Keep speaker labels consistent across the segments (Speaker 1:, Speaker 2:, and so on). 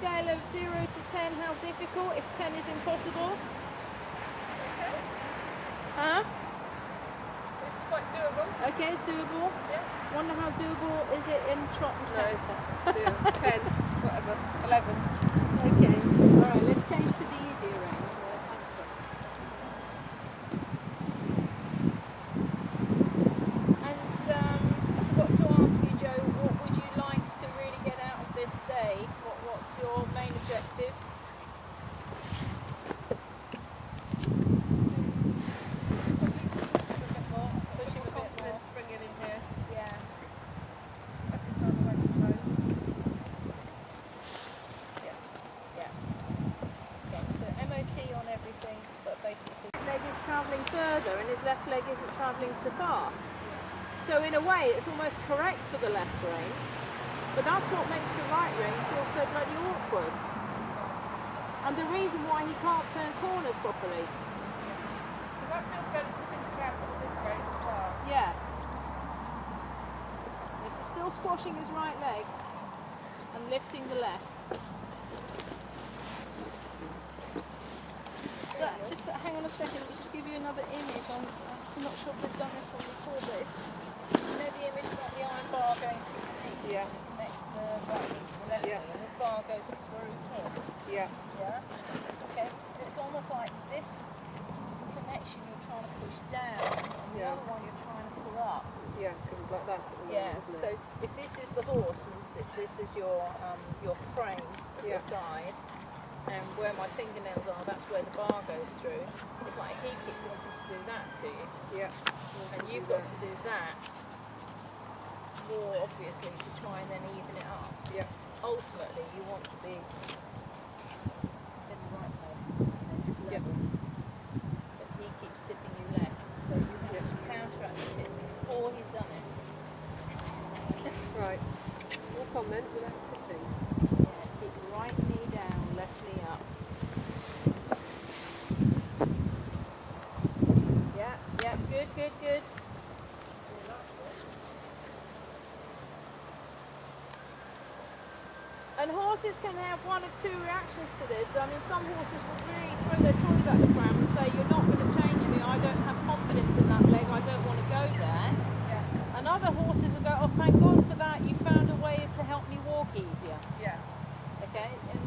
Speaker 1: scale of 0 to 10, how difficult, if 10 is impossible?
Speaker 2: Okay.
Speaker 1: Huh?
Speaker 2: It's quite doable.
Speaker 1: Okay, it's doable.
Speaker 2: Yeah.
Speaker 1: Wonder how doable is it in trot and canter?
Speaker 2: No, 10, whatever, 11.
Speaker 1: Okay, alright, let's change to the easier range. And I forgot to ask you, Joe, what would you like to really get out of this day? What's your main objective? Pushing a bit more.
Speaker 2: Confidence bringing in here.
Speaker 1: Yeah.
Speaker 2: Second time away from home.
Speaker 1: Yeah. Okay, so MOT on everything, but basically his leg is travelling further and his left leg isn't travelling so far. So in a way it's almost correct for the left rein, but that's what makes the right rein feel so bloody awkward. And the reason why he can't turn corners properly.
Speaker 2: So that feels better just thinking about it on this range as well.
Speaker 1: Yeah. This is still squashing his right leg and lifting the left. Just hang on a second, let me just give you another image. I'm not sure if we've done this one before, but you know the image about the iron bar going through the knee?
Speaker 2: Yeah.
Speaker 1: Next to the right knee to the left knee, and the bar goes through him.
Speaker 2: Yeah.
Speaker 1: Yeah? Okay, it's almost like this connection you're trying to push down, and the other one you're trying to pull up.
Speaker 2: Yeah, because it's like that at the moment,
Speaker 1: Yeah,
Speaker 2: isn't it?
Speaker 1: so if this is the horse and this is your frame of your thighs, and where my fingernails are, that's where the bar goes through. It's like he keeps wanting to do that to you.
Speaker 2: Yeah.
Speaker 1: And you've got to do that more obviously to try and then even it up.
Speaker 2: Yeah.
Speaker 1: Ultimately, you want to be in the right place and then just level. But he keeps tipping you left, so you have to counteract the tip before he's done it.
Speaker 2: Right. Walk on then without tipping.
Speaker 1: Yeah, keep the right knee down, left knee up. Yeah, good. And horses can have one of two reactions to this. I mean, some horses will really throw their toys at the pram and say, you're not going to change me, I don't have confidence in that leg, I don't want to go there.
Speaker 2: Yeah.
Speaker 1: And other horses will go, oh, thank God for that, you found a way to help me walk easier.
Speaker 2: Yeah.
Speaker 1: Okay, and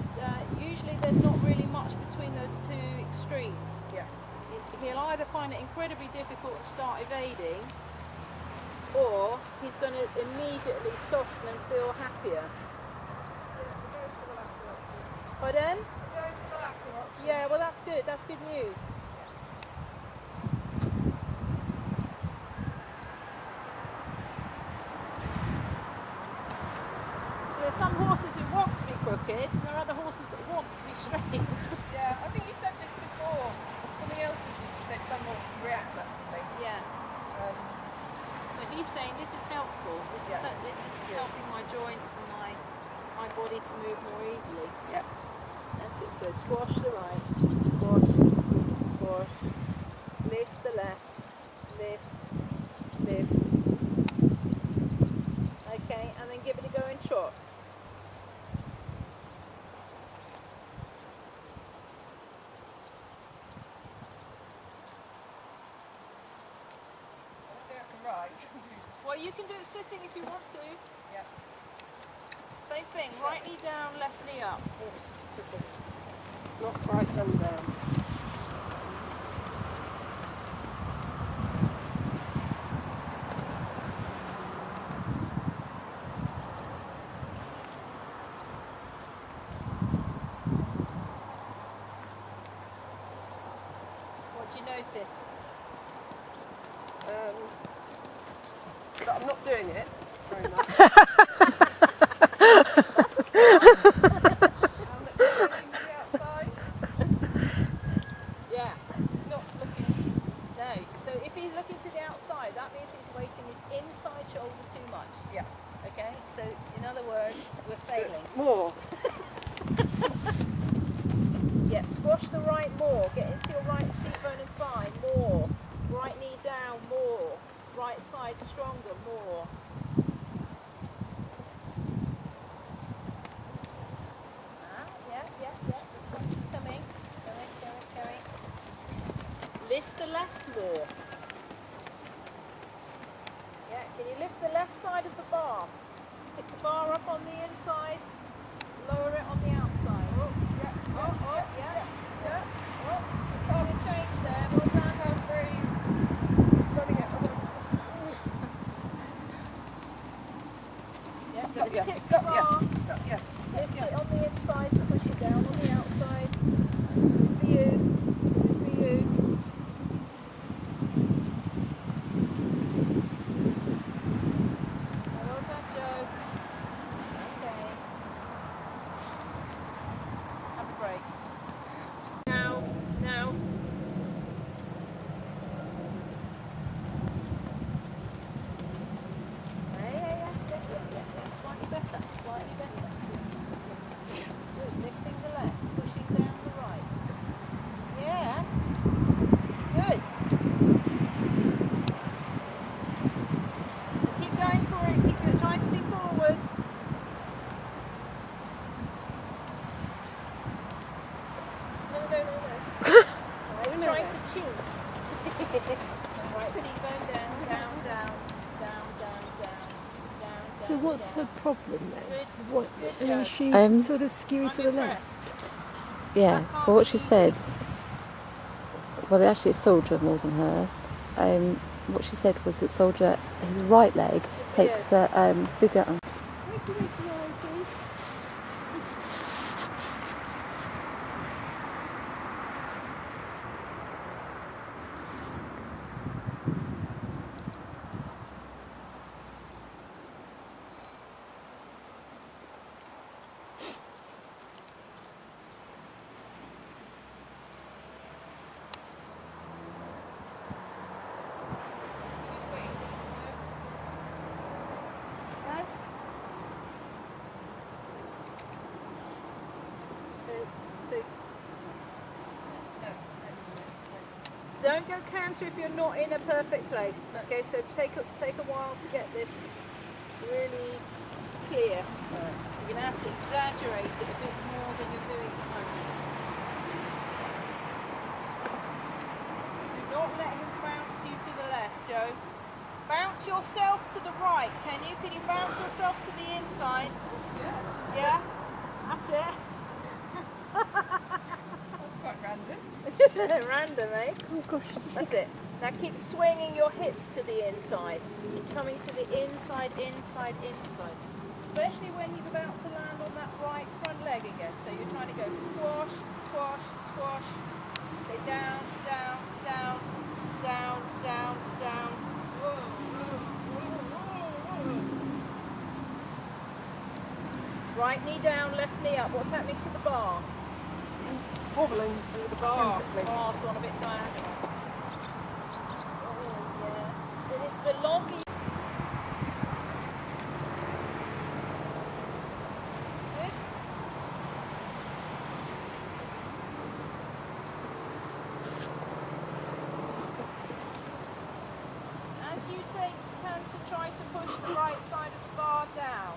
Speaker 1: usually there's not really much between those two extremes.
Speaker 2: Yeah.
Speaker 1: He'll either find it incredibly difficult and start evading, or he's going to immediately soften and feel happier. Pardon? Yeah, well that's good news. There are some horses who want to be crooked, and there are other horses that want to be straight.
Speaker 2: Yeah, I think you said this before. Something else you said some horses react massively.
Speaker 1: Yeah. So he's saying this is helpful. This is helping my joints and my body to move more easily.
Speaker 2: Yeah.
Speaker 1: That's it. So squash the right, squash, lift the left, lift. Okay, and then give it a go in trot. Well, you can do it sitting if you want to.
Speaker 2: Yeah.
Speaker 1: Same thing, right knee down, left knee up.
Speaker 2: Not quite done down.
Speaker 1: What do you notice?
Speaker 2: But I'm not doing it very much.
Speaker 1: Yeah.
Speaker 2: It's not looking.
Speaker 1: No. So if he's looking to the outside, that means his weighting is inside shoulder too much.
Speaker 2: Yeah.
Speaker 1: Okay. So in other words, we're failing.
Speaker 2: More.
Speaker 1: Yeah. Squash the right more. Get into your right seat bone and thigh more. Right knee down more. Right side stronger more. of the bar. Pick the bar up on the inside, lower it on the outside. Oh, yeah, yeah. Oh, you see a change there. Well done.
Speaker 2: I'm very running it.
Speaker 1: Yeah,
Speaker 2: Got ya.
Speaker 1: tip the
Speaker 2: Got ya.
Speaker 1: bar.
Speaker 2: Got ya.
Speaker 1: Lift it on the inside, push it down on the outside. Good for you. Good for you. Well done, Joe. Okay. Have a break. Now. Yeah. Slightly better. Good. Lifting the left, pushing down the right. Yeah. Good. Keep going for it. Keep trying to be forward.
Speaker 2: No.
Speaker 1: He's trying to cheat. Right, seat going down.
Speaker 3: So what's her problem then?
Speaker 1: Good.
Speaker 3: What,
Speaker 1: Good
Speaker 3: is
Speaker 1: job.
Speaker 3: she sort of skewy
Speaker 1: I'm
Speaker 3: to the left?
Speaker 1: impressed.
Speaker 4: Yeah, well, what she said, well, actually it's Soldier more than her. What she said was that Soldier, his right leg takes a bigger.
Speaker 1: Don't go counter if you're not in a perfect place. Okay, so take a while to get this really clear. You're going to have to exaggerate it a bit more than you're doing at the moment. Do not let him bounce you to the left, Joe. Bounce yourself to the right, can you? Can you bounce yourself to the inside?
Speaker 2: Yeah.
Speaker 1: Yeah? That's it.
Speaker 2: That's quite random.
Speaker 1: Random, eh?
Speaker 3: Oh gosh,
Speaker 1: That's it. Now keep swinging your hips to the inside. Keep coming to the inside. Especially when he's about to land on that right front leg again. So you're trying to go squash. Say down. Right knee down, left knee up. What's happening to the bar?
Speaker 3: wobbling.
Speaker 1: The bar's gone a bit diagonal. Oh, yeah. It is the longer you... Good. As you can to try to push the right side of the bar down.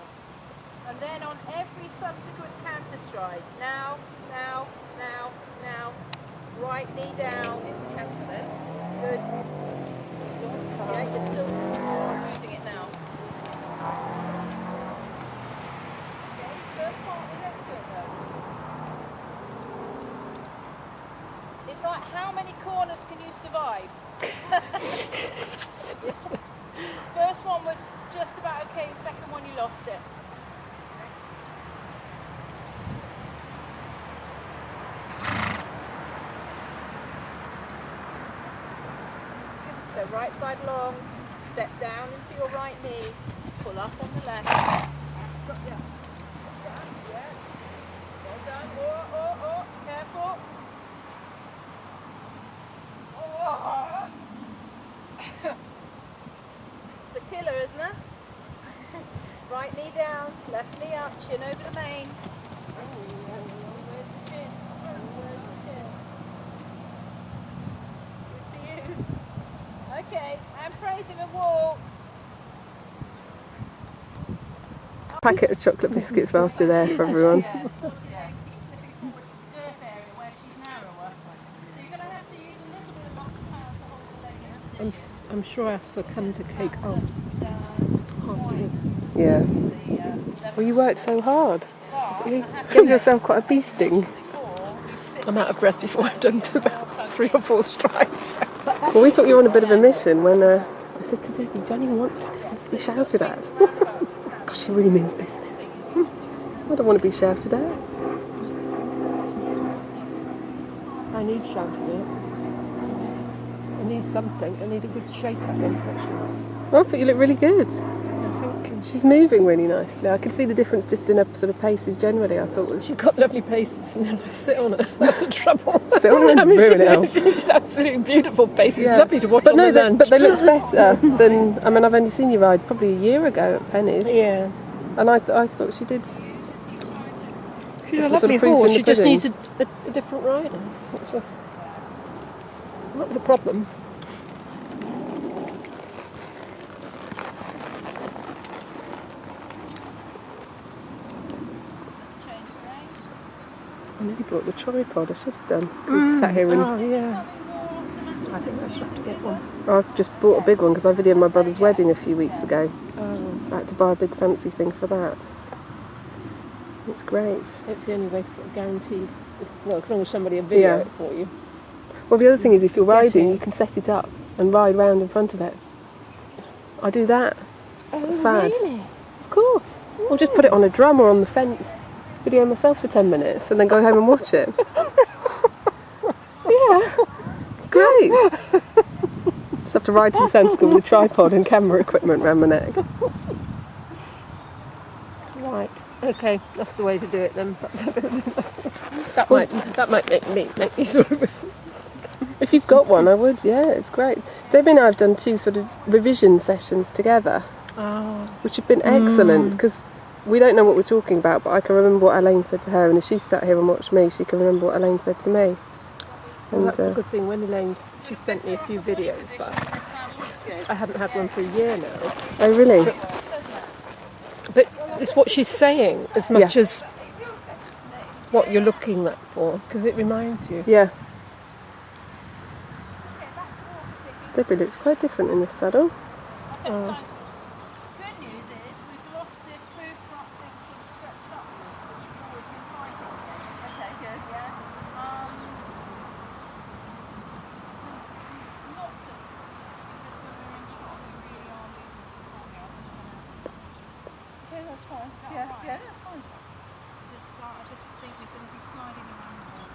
Speaker 1: And then on every subsequent counter stride, now, right knee down.
Speaker 2: Cancel it.
Speaker 1: Good. Yeah, you're still losing it now. Okay, first part was excellent though. It's like how many corners can you survive? First one was just about okay, second one you lost it. So right side long, step down into your right knee, pull up on the left. Got ya. Yeah. Well done. Oh, careful. Oh. It's a killer, isn't it? Right knee down, left knee up, chin over the mane. Where's the chin? Where's the chin? Good for you. Okay, and praise him and walk.
Speaker 3: Packet of chocolate biscuits whilst you're there for everyone.
Speaker 1: Yes. Yeah. Dirt area where she's narrower. So you're going to have to use a little bit of muscle power to hold the leg in position.
Speaker 3: I'm sure I succumb to cake
Speaker 1: Down.
Speaker 3: afterwards. Yeah. Well, you worked so hard. You gave yourself quite a beasting.
Speaker 5: I'm out of breath before I've done about 3 or 4 strides.
Speaker 3: Well, we thought you were on a bit of a mission when I said to Debbie, don't even want to be shouted at. Gosh, she really means business. I don't want to be shouted at.
Speaker 5: I need shouting at. I need something. I need a good shake, I think, actually.
Speaker 3: Well, I thought you looked really good.
Speaker 5: I think
Speaker 3: She's moving really nicely. I can see the difference just in her sort of paces generally. I thought was
Speaker 5: she's got lovely paces, and then I sit on her. That's the trouble.
Speaker 3: sit on her and ruin it all.
Speaker 5: She's absolutely beautiful paces.
Speaker 3: Yeah.
Speaker 5: It's lovely to watch
Speaker 3: But
Speaker 5: on
Speaker 3: no,
Speaker 5: the lunch.
Speaker 3: but they looked better than. I mean, I've only seen you ride probably a year ago at Penny's.
Speaker 5: Yeah.
Speaker 3: And I thought she did.
Speaker 5: She's
Speaker 3: It's
Speaker 5: a
Speaker 3: the sort
Speaker 5: lovely
Speaker 3: of proof in
Speaker 5: horse.
Speaker 3: the
Speaker 5: She just
Speaker 3: pudding.
Speaker 5: needs a different rider. That's not the problem.
Speaker 3: I nearly brought the tripod. I should have done. Could have sat here and.
Speaker 5: Oh, yeah. I think I should have to get one.
Speaker 3: I've just bought a big one because I videoed my brother's wedding a few weeks ago.
Speaker 5: Oh.
Speaker 3: So I had to buy a big fancy thing for that. It's great.
Speaker 5: It's the only way sort of guaranteed. Well, as long as somebody will video
Speaker 3: Yeah.
Speaker 5: it for you.
Speaker 3: Well, the other thing is if you're riding,
Speaker 5: Getting-
Speaker 3: you can set it up and ride round in front of it. I do that. That's sad.
Speaker 5: Really?
Speaker 3: Of course. Or just put it on a drum or on the fence. Video myself for 10 minutes and then go home and watch it. Yeah. It's great. Just have to ride to the sand school with a tripod and camera equipment round my neck.
Speaker 5: Right. Okay, that's the way to do it then. that might make me sort of.
Speaker 3: If you've got one, I would, yeah, it's great. Debbie and I have done 2 sort of revision sessions together, which have been excellent because we don't know what we're talking about, but I can remember what Elaine said to her, and if she sat here and watched me, she can remember what Elaine said to me.
Speaker 5: Well,
Speaker 3: And
Speaker 5: that's a good thing. When Elaine, she sent me a few videos, but I haven't had one for a year now.
Speaker 3: oh, really?
Speaker 5: But it's what she's saying as much as what you're looking at for, because it reminds you.
Speaker 3: Yeah. Debbie looks quite different in this saddle.
Speaker 1: Good news is we've lost this boot frosting sort of stretched up, which we've always been fighting against. Okay, good. Yeah. Not so good because when we're in shot, we really are losing the support here.
Speaker 2: Okay, that's fine. Yeah,
Speaker 1: right?
Speaker 2: yeah, that's fine.
Speaker 1: I just think we're going to be sliding around the ball.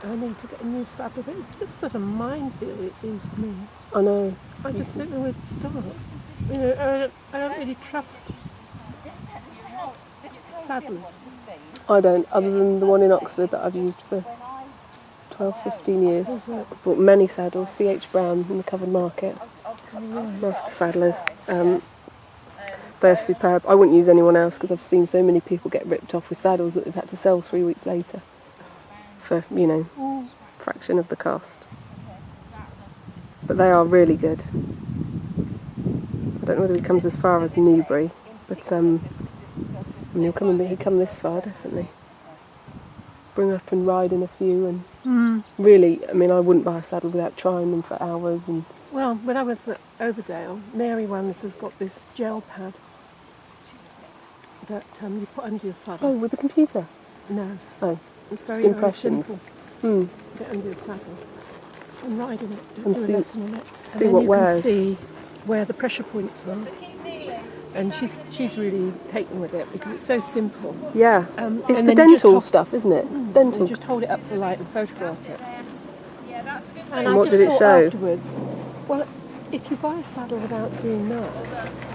Speaker 5: I need to get a new saddle, but it's just such a minefield, it seems to me.
Speaker 3: I know.
Speaker 5: I just don't know where to start. You know, I don't really trust saddles.
Speaker 3: I don't, other than the one in Oxford that I've used for 12, 15 years. I've bought many saddles, C.H. Brown in the Covered Market. Master saddlers. They're superb. I wouldn't use anyone else because I've seen so many people get ripped off with saddles that they've had to sell 3 weeks later for, you know, fraction of the cost. But they are really good. I don't know whether he comes as far as Newbury, but I mean, he'll come this far definitely. Bring up and ride in a few, and really, I mean, I wouldn't buy a saddle without trying them for hours. And
Speaker 5: Well, when I was at Overdale, Mary Wans has got this gel pad that you put under your saddle.
Speaker 3: oh, with the computer.
Speaker 5: No,
Speaker 3: Oh,
Speaker 5: it's
Speaker 3: just
Speaker 5: very, very
Speaker 3: impressions.
Speaker 5: simple. Get under your saddle and ride in it.
Speaker 3: And
Speaker 5: Do
Speaker 3: see-
Speaker 5: a lesson on it.
Speaker 3: see
Speaker 5: And then
Speaker 3: what
Speaker 5: you
Speaker 3: wears.
Speaker 5: can see where the pressure points are.
Speaker 1: So keep kneeling.
Speaker 5: And she's really taken with it because it's so simple.
Speaker 3: Yeah,
Speaker 5: and
Speaker 3: it's the
Speaker 5: then you just
Speaker 3: dental
Speaker 5: hold-
Speaker 3: stuff, isn't it?
Speaker 5: You
Speaker 3: Dental.
Speaker 5: just hold it up to the light and photograph it.
Speaker 1: Yeah, that's a good
Speaker 5: And
Speaker 3: And what
Speaker 5: I
Speaker 3: did
Speaker 5: just
Speaker 3: it
Speaker 5: thought
Speaker 3: show?
Speaker 5: afterwards, well, if you buy a saddle without doing that,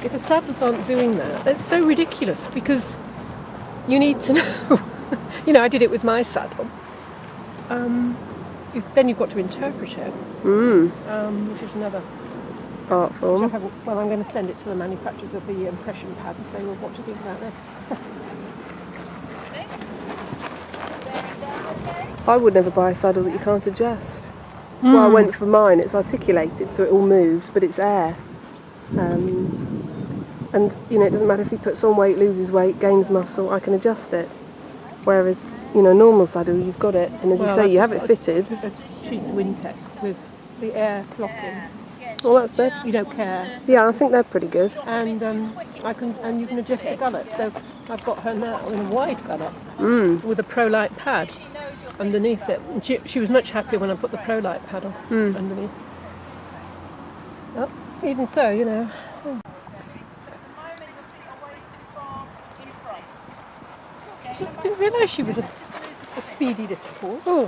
Speaker 5: if the saddles aren't doing that, that's so ridiculous because you need to know. You know, I did it with my saddle. Then you've got to interpret it, which is another.
Speaker 3: Art
Speaker 5: Which I
Speaker 3: form.
Speaker 5: haven't, well, I'm going to send it to the manufacturers of the impression pad and say, well, what do you think about this?
Speaker 3: I would never buy a saddle that you can't adjust. That's why I went for mine. It's articulated, so it all moves, but it's air. And, you know, it doesn't matter if he puts on weight, loses weight, gains muscle, I can adjust it. Whereas you know, normal saddle, you've got it, and as you
Speaker 5: Well,
Speaker 3: say,
Speaker 5: I've
Speaker 3: you have
Speaker 5: just
Speaker 3: it
Speaker 5: got
Speaker 3: fitted.
Speaker 5: A cheap Wintex with the air clocking.
Speaker 3: Well, that's better.
Speaker 5: You don't care.
Speaker 3: Yeah, I think they're pretty good.
Speaker 5: And you can adjust the gullet. So I've got her now in a wide gullet with a Pro-Lite pad underneath it. And she was much happier when I put the Pro-Lite pad on underneath. Well, even so, you know. Didn't realise she was a speedy little horse.
Speaker 3: Oh,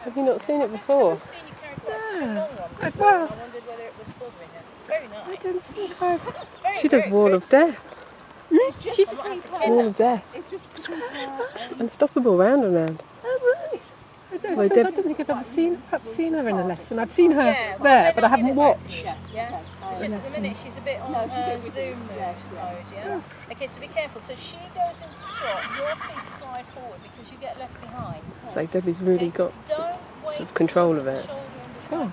Speaker 3: have you not seen it before?
Speaker 1: I've seen you carry quite such a long one before,
Speaker 5: well,
Speaker 1: and I wondered whether it was bothering her. Very nice.
Speaker 5: I don't think I've...
Speaker 1: It's very,
Speaker 3: She does
Speaker 1: very
Speaker 3: Wall
Speaker 1: good.
Speaker 3: of Death.
Speaker 5: She's...
Speaker 3: Wall of Death. Unstoppable round and round.
Speaker 5: Oh, right. I
Speaker 3: Well,
Speaker 5: don't think I've ever seen her in a lesson. I've seen her
Speaker 1: Yeah, well,
Speaker 5: there,
Speaker 1: then
Speaker 5: but I
Speaker 1: I'll
Speaker 5: haven't
Speaker 1: give it back to
Speaker 5: watched.
Speaker 1: you, Yeah. It's just at the minute she's a bit on Zoom mode, yeah. Okay, so be careful. So she goes into trot, your feet slide forward because you get left behind.
Speaker 3: So Debbie's really got
Speaker 1: Don't wait
Speaker 3: sort of control of it.
Speaker 1: shoulder and decide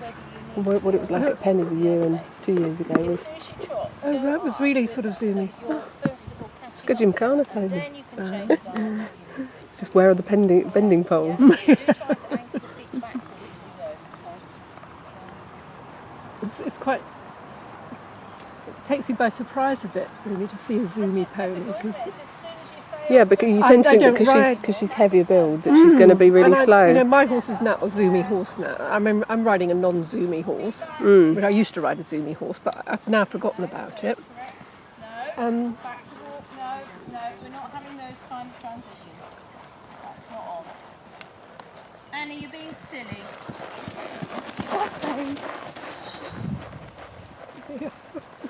Speaker 1: whether you need
Speaker 3: What it was like at Penny's a year and 2 years ago
Speaker 1: As
Speaker 3: was
Speaker 1: soon as she trots,
Speaker 5: Oh,
Speaker 1: go
Speaker 5: that was
Speaker 1: up
Speaker 5: really
Speaker 1: with
Speaker 5: sort of
Speaker 1: her, so
Speaker 5: zoomy.
Speaker 1: you're first of all catching
Speaker 3: good
Speaker 1: up
Speaker 3: gymkhana
Speaker 1: with her,
Speaker 3: pony.
Speaker 1: then you can change the dial.
Speaker 3: Just where are the bending poles?
Speaker 1: Do try to anchor the feet backwards as you go.
Speaker 5: It's quite... It takes me by surprise a bit, really, to see a zoomy pony, because...
Speaker 1: As soon as you say
Speaker 3: Yeah, because you tend to
Speaker 5: I
Speaker 3: think
Speaker 5: don't
Speaker 3: that
Speaker 5: ride.
Speaker 3: because she's heavier build that she's going to be really
Speaker 5: and
Speaker 3: slow.
Speaker 5: You know, my horse is not a zoomy horse now. I'm riding a non-zoomy horse. Which I used to ride a zoomy horse, but I've now forgotten about it.
Speaker 1: back to walk, no, we're not having those kind of transitions. That's not on. Annie, you're being silly.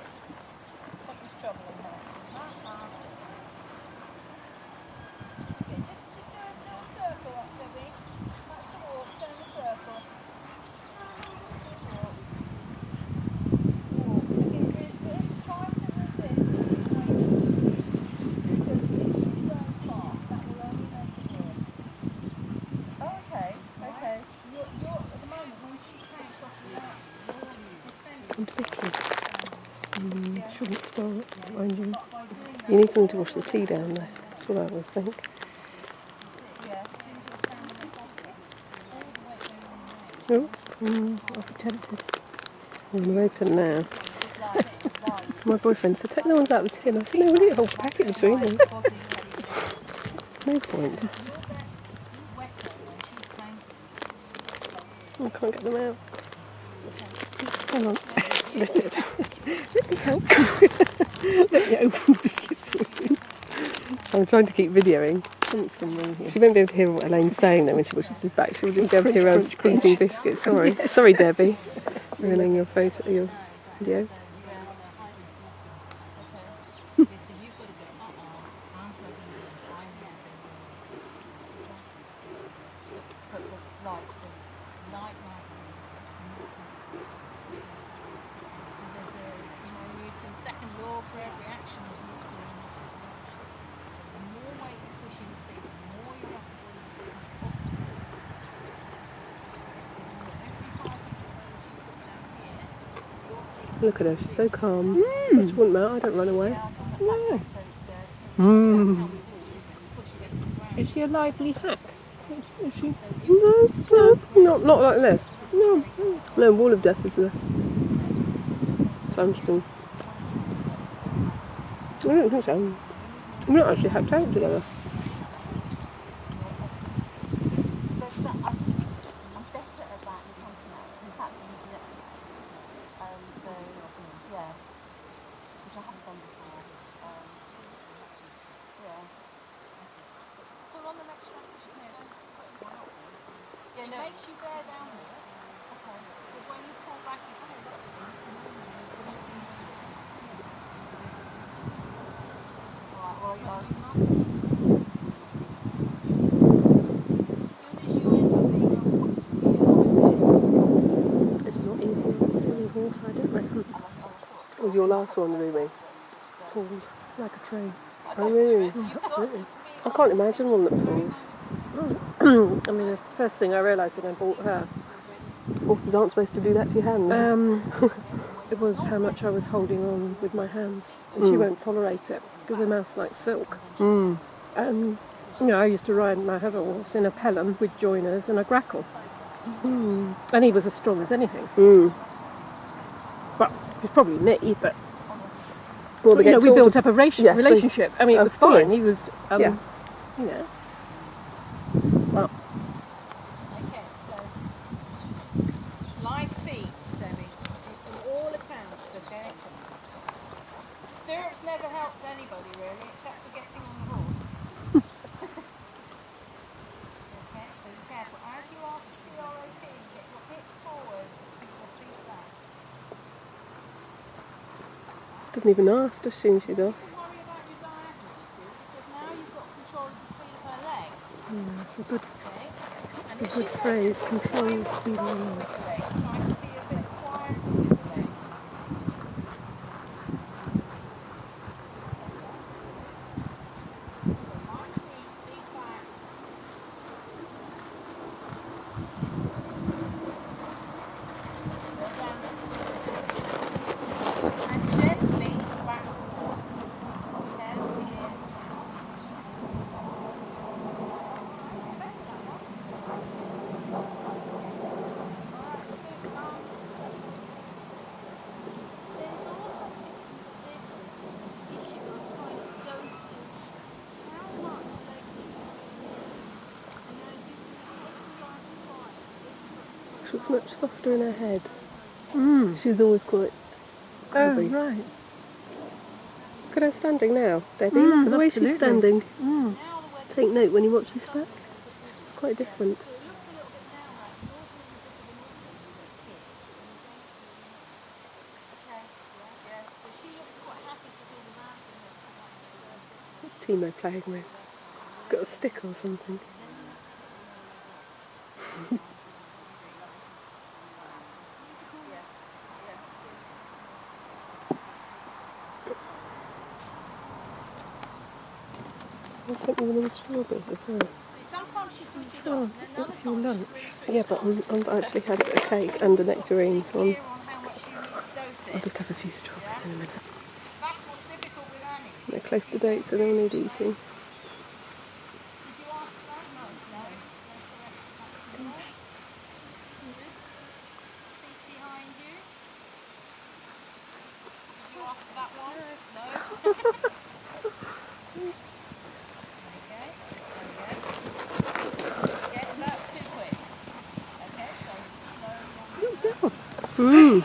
Speaker 1: Something's troubling her. Okay, just do a little circle up, Debbie. Back to walk, turn the circle. Walk. Okay, resist, try to resist. Because if she's going fast, that will only make it worse.
Speaker 2: Oh, okay. Okay.
Speaker 1: You're at the moment when she cranks off the line, you're defending.
Speaker 5: Shouldn't start, mind you.
Speaker 3: You need something to wash the tea down there. That's what I always think.
Speaker 2: Yeah.
Speaker 3: Oh,
Speaker 5: I've tempted.
Speaker 3: we're open now. My boyfriend said, take the ones out of the tin. I said, no, we'll eat a whole packet between us. No point. I can't get them out. Hang on. Let me help. Let me open the biscuits for you. I'm trying to keep videoing.
Speaker 5: Something's gone wrong here.
Speaker 3: She won't be able to hear what Elaine's saying then when she watches this back. She wouldn't be able to hear us squeezing biscuits. Sorry. Sorry, Debbie. Ruining your video.
Speaker 1: Newton's second law for every action is equal in this direction. So the more weight you're pushing the feet, the more you have to do. So every 500 grams you put down here, you'll see.
Speaker 3: Look at her, she's so calm. Which wouldn't matter, I don't run away.
Speaker 5: No.
Speaker 1: Push against the ground.
Speaker 5: Is she a lively hack? Is she?
Speaker 3: No, not like this. No, Wall of Death is the sunscreen. I don't think so. We're not actually hacked out together.
Speaker 4: I'm better at that in continent. In fact, I'm using it. Yes, which I haven't done before. Yeah.
Speaker 1: Pull on the next one.
Speaker 4: Yeah, no.
Speaker 1: It makes you bear down this. Because when you pull back, you feel something.
Speaker 4: Right, well,
Speaker 1: You must. As soon as you end up being a water skier like this,
Speaker 3: It's not easy on a silly horse, I don't reckon. What was your last one, Ruby?
Speaker 5: Pulled like a train.
Speaker 3: Oh, really? I can't imagine one that pulls.
Speaker 5: I mean, the first thing I realised when I bought her,
Speaker 3: Horses aren't supposed to do that to your hands.
Speaker 5: it was how much I was holding on with my hands. And she won't tolerate it because her mouth's like silk. And You know, I used to ride my other horse in a Pelham with joiners and a grackle. And he was as strong as anything. Well, he's probably me, but
Speaker 3: Well, they
Speaker 5: you know,
Speaker 3: get
Speaker 5: we
Speaker 3: told
Speaker 5: built
Speaker 3: to-
Speaker 5: up a relationship. I mean, it was
Speaker 3: fully.
Speaker 5: fine. He was,
Speaker 3: Yeah.
Speaker 5: you know. Well,
Speaker 1: Okay, so live feet, Debbie, from all accounts, okay? Stirrups never helped anybody really, except for getting on the horse. Okay, so be careful. As you ask for the ROT, get your hips forward, keep your feet back.
Speaker 3: Doesn't even ask, does she? And she's off.
Speaker 1: Don't worry about your diagonal, you see, because now you've got control of the speed of her legs.
Speaker 5: it's a good,
Speaker 1: Okay? And
Speaker 5: it's a good phrase, control the speed of the
Speaker 1: with
Speaker 5: legs.
Speaker 1: the legs, try to be a bit quieter with the legs. And gently back to walk. Carefully in. Better that one. Alright, so there's also this issue of kind of dosage. How much leg do you put in? You know, you can take a nice
Speaker 3: She looks much softer in her head.
Speaker 5: Mm.
Speaker 3: She was always quite
Speaker 5: Oh,
Speaker 3: grabby.
Speaker 5: right.
Speaker 3: Look at her standing now, Debbie.
Speaker 5: Mm,
Speaker 3: Look at the way she's
Speaker 5: absolutely.
Speaker 3: standing.
Speaker 5: Mm.
Speaker 1: now the weather's
Speaker 3: Take note when you watch this back. It's quite different.
Speaker 1: so it looks a little bit now like you're doing a bit of an alternate hip. Okay, yeah. So she looks quite happy to do that.
Speaker 3: What's Timo playing with? He's got a stick or something. I'll put you one of the strawberries as well.
Speaker 1: See, sometimes she switches
Speaker 5: Oh,
Speaker 1: off, and then other
Speaker 5: that's your
Speaker 1: times
Speaker 5: lunch.
Speaker 1: she's really switched
Speaker 3: Yeah, but
Speaker 1: on.
Speaker 3: I've actually had a cake and a nectarine, so
Speaker 1: Clear on how much you need to dose
Speaker 3: I'll
Speaker 1: it.
Speaker 3: just have a few strawberries in a minute.
Speaker 1: That's what's difficult with Annie.
Speaker 3: They're close to date, so they'll need eating.
Speaker 1: Did you ask for that? No. No. Feet behind you. Did you ask for that one? No. Okay. Yeah, that's too quick. Okay, so slowly.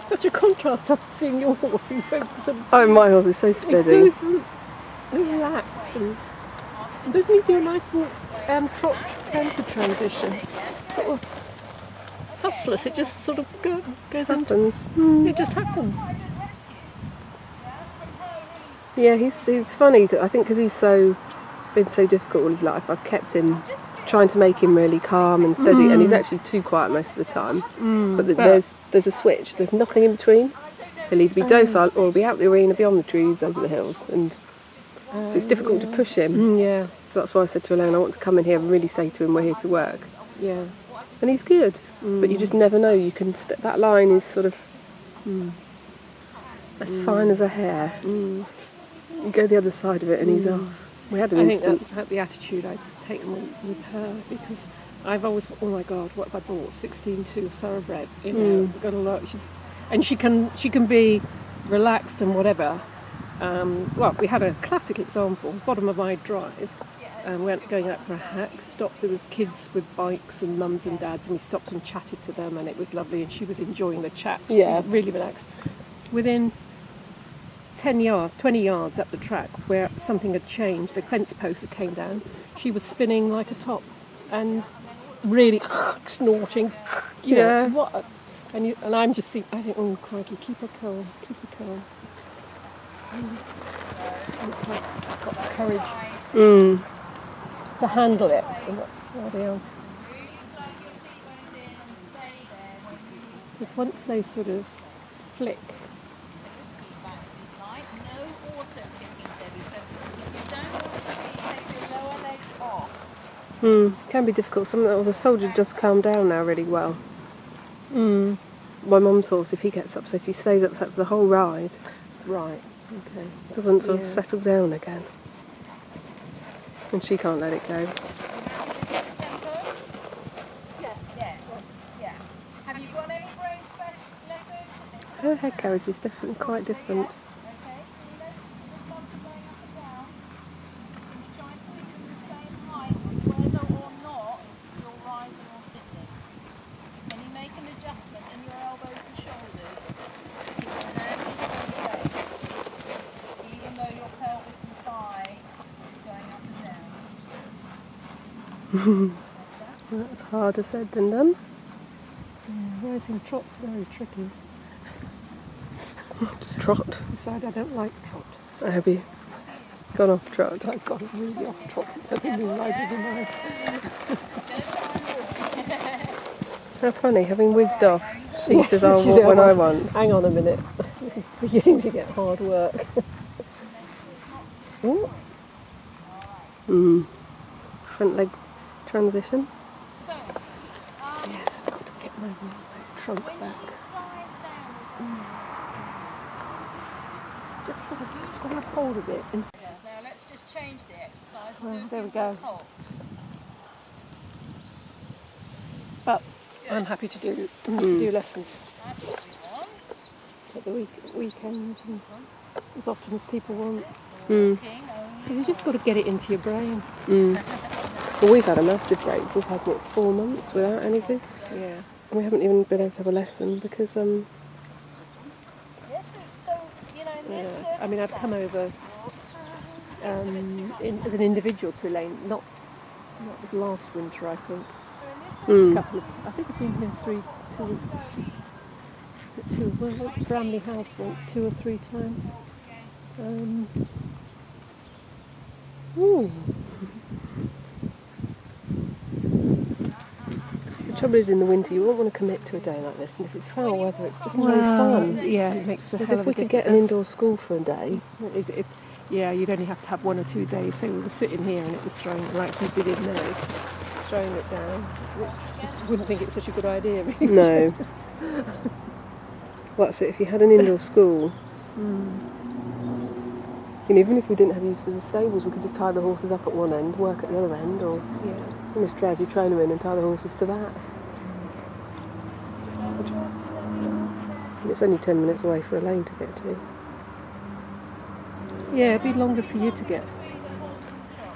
Speaker 5: Such a contrast after seeing your horse. He's so
Speaker 3: Oh, my horse is so
Speaker 5: he's
Speaker 3: steady.
Speaker 5: so relaxed. And doesn't he do a nice little trot canter transition? Sort of sussless. It just sort of goes into.
Speaker 3: Happens.
Speaker 5: It just happens.
Speaker 3: Yeah, he's funny. I think because he's been so difficult all his life, I've kept him trying to make him really calm and steady, and he's actually too quiet most of the time. But there's a switch. There's nothing in between. He'll either be docile or he'll be out in the arena, beyond the trees, over the hills, and so it's difficult to push him.
Speaker 5: Yeah,
Speaker 3: So that's why I said to Elaine, I want to come in here and really say to him, we're here to work.
Speaker 5: yeah.
Speaker 3: And he's good, but you just never know. You can that line is sort of as fine as a hair. You go the other side of it, and he's off. We had an
Speaker 5: I think
Speaker 3: instance.
Speaker 5: that's the attitude I've taken with her, because I've always thought, oh my God, what have I bought? 16-2 thoroughbred, you know, got a lot. And she can be relaxed and whatever. Well, we had a classic example, bottom of my drive. We went going out for a hack, stopped, there was kids with bikes and mums and dads, and we stopped and chatted to them, and it was lovely, and she was enjoying the chat.
Speaker 3: Yeah.
Speaker 5: Really relaxed. Within 20 yards up the track, where something had changed, the fence post that came down, she was spinning like a top and really snorting, you know, what? And I'm just thinking, I think, oh crikey, keep her calm. I've got the courage to handle it. There they are. Because once they sort of flick,
Speaker 3: Can be difficult. The soldier does calm down now really well. My mum's horse, if he gets upset, he stays upset for the whole ride.
Speaker 5: right, okay.
Speaker 3: Doesn't sort of
Speaker 5: Yeah.
Speaker 3: settle down again. And she can't let it go.
Speaker 1: Yeah. Have you got any brain letters?
Speaker 3: Her head carriage is definitely quite different.
Speaker 1: Okay. You notice that the blobs are going up and down. You're trying to keep it the same height, whether or not you're rising or sitting. Can you make an adjustment in your elbows and shoulders? Keep your hands in front of your legs, even though your pelvis and thigh is going up and down.
Speaker 3: That's harder said than done.
Speaker 5: Rising trot's very tricky.
Speaker 3: Just trot.
Speaker 5: Besides, I don't like trot.
Speaker 3: I have you gone off trot?
Speaker 5: I've gone really off trot since I've been riding in life.
Speaker 3: How funny, having whizzed off, she says I'll walk when I want.
Speaker 5: Hang on a minute. This is beginning to get hard work.
Speaker 3: Ooh. Front leg transition.
Speaker 1: So,
Speaker 5: Yes, I've got to get my trunk
Speaker 1: when
Speaker 5: back.
Speaker 1: she dives down
Speaker 5: Just sort of going to fold a bit. And
Speaker 1: now let's just change the exercise.
Speaker 5: Oh,
Speaker 1: We'll do a
Speaker 5: there we
Speaker 1: few more
Speaker 5: go.
Speaker 1: Holts.
Speaker 5: but I'm happy to do lessons
Speaker 1: That's what we want.
Speaker 5: at the weekends and as often as people want.
Speaker 1: Walking
Speaker 5: Because
Speaker 1: only.
Speaker 5: you just got to get it into your brain.
Speaker 3: Well, we've had a massive break. We've had, 4 months without anything?
Speaker 5: Yeah.
Speaker 3: And we haven't even been able to have a lesson because,
Speaker 1: Yes, so you know, in this
Speaker 5: I mean, I've come over as an individual to Elaine, not as last winter, I think. I think I've been here well, at Bramley House once, 2 or 3 times.
Speaker 3: ooh. The trouble is in the winter you won't want to commit to a day like this, and if it's foul weather it's just no fun.
Speaker 5: Yeah, it makes a
Speaker 3: Because
Speaker 5: hell
Speaker 3: if
Speaker 5: of a
Speaker 3: we could get an
Speaker 5: difference.
Speaker 3: indoor school for a day,
Speaker 5: Yeah, you'd only have to have 1 or 2 days. So we were sitting here and it was throwing, like we did now, throwing it down. Wouldn't think it's such a good idea, really.
Speaker 3: no. Well, that's it, if you had an indoor school, even if we didn't have use of the stables, we could just tie the horses up at one end, work at the other end, or just drive your trailer in and tie the horses to that. And it's only 10 minutes away for Elaine to get to.
Speaker 5: Yeah, it'd be longer for you to get.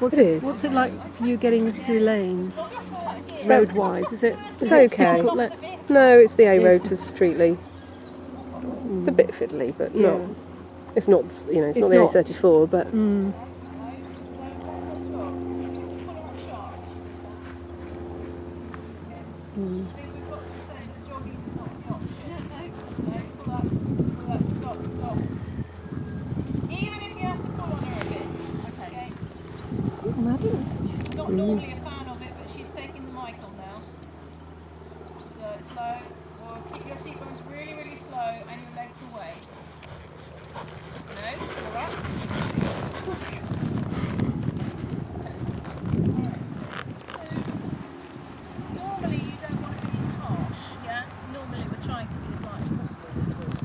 Speaker 3: It is.
Speaker 5: What's it like for you getting to Lanes, road-wise? Is it?
Speaker 3: It's okay. No, it's the A road to Streetley. It's a bit fiddly, but not. It's not. It's not the
Speaker 5: not.
Speaker 3: A34, but.
Speaker 1: Even if you have to pull on her a bit. Okay. Not normally a fan of it, but she's taking the mic on now. So slow, or keep your seat bones really, really slow and your legs away. No, you're up. So normally you don't want to be harsh, yeah? Normally we're trying to be as light as possible, of course,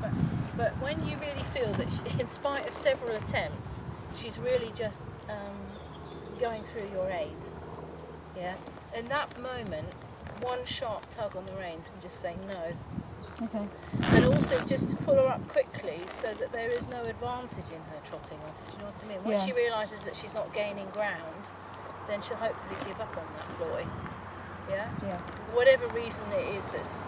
Speaker 1: but when you really feel that she, in spite of several attempts, she's really just going through your aids, yeah? In that moment, one sharp tug on the reins and just say no.
Speaker 4: Okay.
Speaker 1: And also just to pull her up quickly so that there is no advantage in her trotting off. Do you know what I mean? Once she realises that she's not gaining ground, then she'll hopefully give up on that ploy. Yeah?
Speaker 4: Yeah.
Speaker 1: Whatever reason it is that's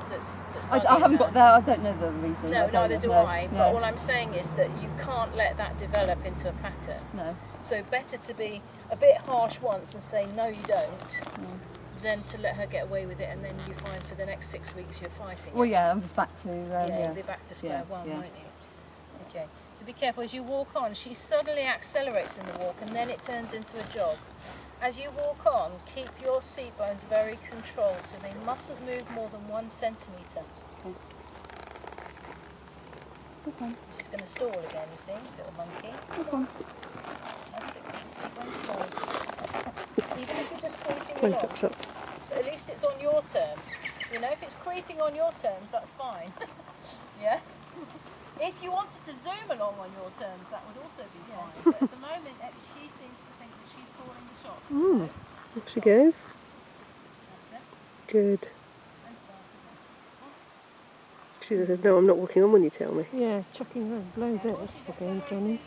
Speaker 4: I
Speaker 1: bugging
Speaker 4: haven't
Speaker 1: her.
Speaker 4: got that. I don't know the reason.
Speaker 1: No,
Speaker 4: I don't
Speaker 1: neither
Speaker 4: know.
Speaker 1: do
Speaker 4: No.
Speaker 1: I. But
Speaker 4: Yeah.
Speaker 1: all I'm saying is that you can't let that develop into a pattern.
Speaker 4: No.
Speaker 1: So better to be a bit harsh once and say no you don't, than to let her get away with it and then you find for the next 6 weeks you're fighting
Speaker 4: Well,
Speaker 1: it.
Speaker 4: yeah, I'm just back to
Speaker 1: You'll be back to square one,
Speaker 4: yeah.
Speaker 1: won't you? Okay. So be careful as you walk on. She suddenly accelerates in the walk and then it turns into a jog. As you walk on, keep your seat bones very controlled, so they mustn't move more than 1 centimetre.
Speaker 4: Okay.
Speaker 1: She's going to stall again, you see, little monkey.
Speaker 4: Okay.
Speaker 1: That's it, keep your seat bones slow. Even if you're just creeping
Speaker 3: Close
Speaker 1: along,
Speaker 3: up shot.
Speaker 1: at least it's on your terms. You know, if it's creeping on your terms, that's fine. Yeah? If you wanted to zoom along on your terms, that would also be fine. But at the moment, she seems to think that she's calling the shot.
Speaker 3: Off she goes. Good. She says, no, I'm not walking on when you tell me.
Speaker 5: Yeah, chucking around. Blow this for going Johnny's.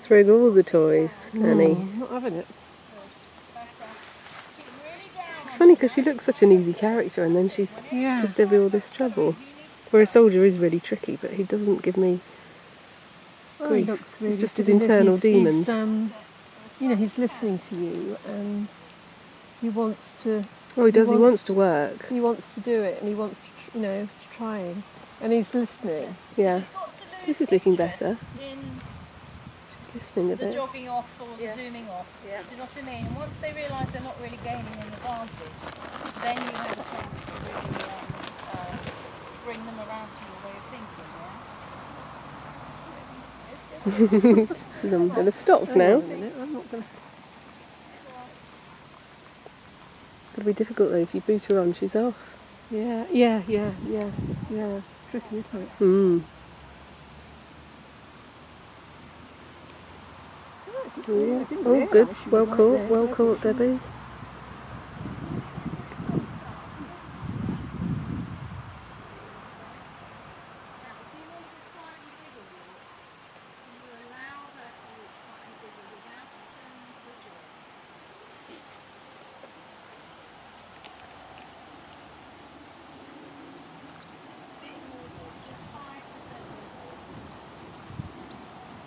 Speaker 3: Throwing all the toys, Annie.
Speaker 5: Not having it.
Speaker 3: It's funny because she looks such an easy character and then she's just having all this trouble. Whereas Soldier is really tricky, but he doesn't give me grief. It's just his internal demons.
Speaker 5: He's listening to you and he wants to...
Speaker 3: Oh, he does. He wants to work.
Speaker 5: He wants to do it and he wants to, to try. And he's listening.
Speaker 3: Yeah. This is looking better. Listening a
Speaker 1: the
Speaker 3: bit.
Speaker 1: jogging off or the zooming off. Yeah. Do you know what I mean? And once they realise they're not really gaining an advantage, then you have a chance to really bring them around to your way of thinking.
Speaker 3: She says, I'm going to stop now.
Speaker 5: I'm not going to...
Speaker 3: It'll be difficult though if you boot her on, she's off.
Speaker 5: Yeah. Tricky, isn't it?
Speaker 3: Oh, good. Well caught, Debbie.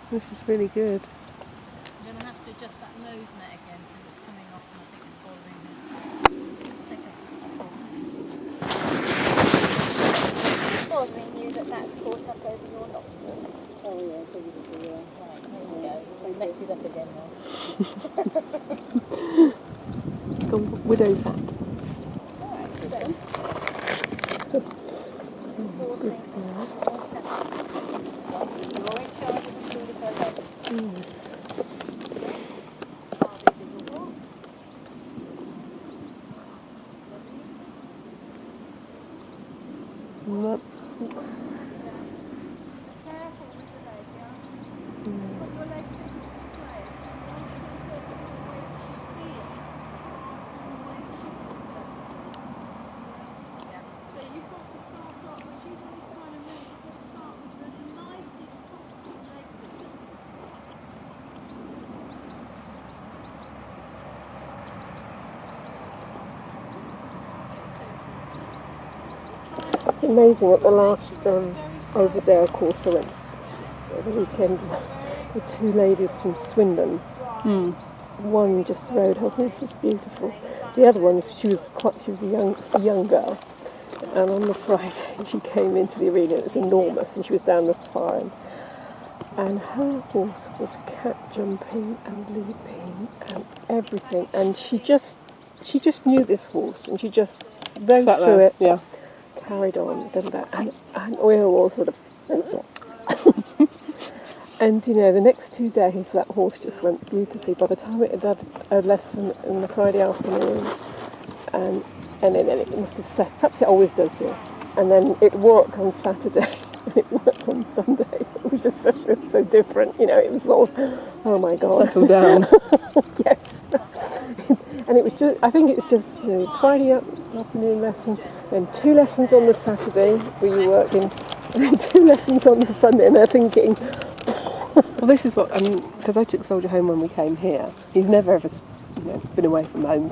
Speaker 3: This is really good.
Speaker 1: I'm going to have to adjust that nose net again because it's coming off and I think it's bothering me. Just take it off. It's bothering you that's caught up over your nostril. Oh yeah, probably. Yeah. Right, there we go. We've mixed it up again now.
Speaker 3: Gone widow's hat.
Speaker 1: Alright, so forcing. You're in charge of the speed of her legs.
Speaker 5: It's amazing at the last over there course I went the weekend with two ladies from Swindon. One just rode her horse, was beautiful. The other one, she was a young girl, and on the Friday she came into the arena. It was enormous, and she was down the far end, and her horse was cat jumping and leaping and everything, and she just knew this horse, and she just rode through it.
Speaker 3: Yeah.
Speaker 5: Carried on, and we were all sort of and the next 2 days that horse just went beautifully. By the time it had a lesson in the Friday afternoon and then it must have set, perhaps it always does this, and then it worked on Saturday and it worked on Sunday. It was just so different, it was all, oh my god,
Speaker 3: settle down.
Speaker 5: Yes. And it was just, I think it was just Friday afternoon lesson, then 2 lessons on the Saturday where you worked in, and then 2 lessons on the Sunday, and they're thinking...
Speaker 3: Well, this is what, because I took Soldier home when we came here. He's never ever, been away from home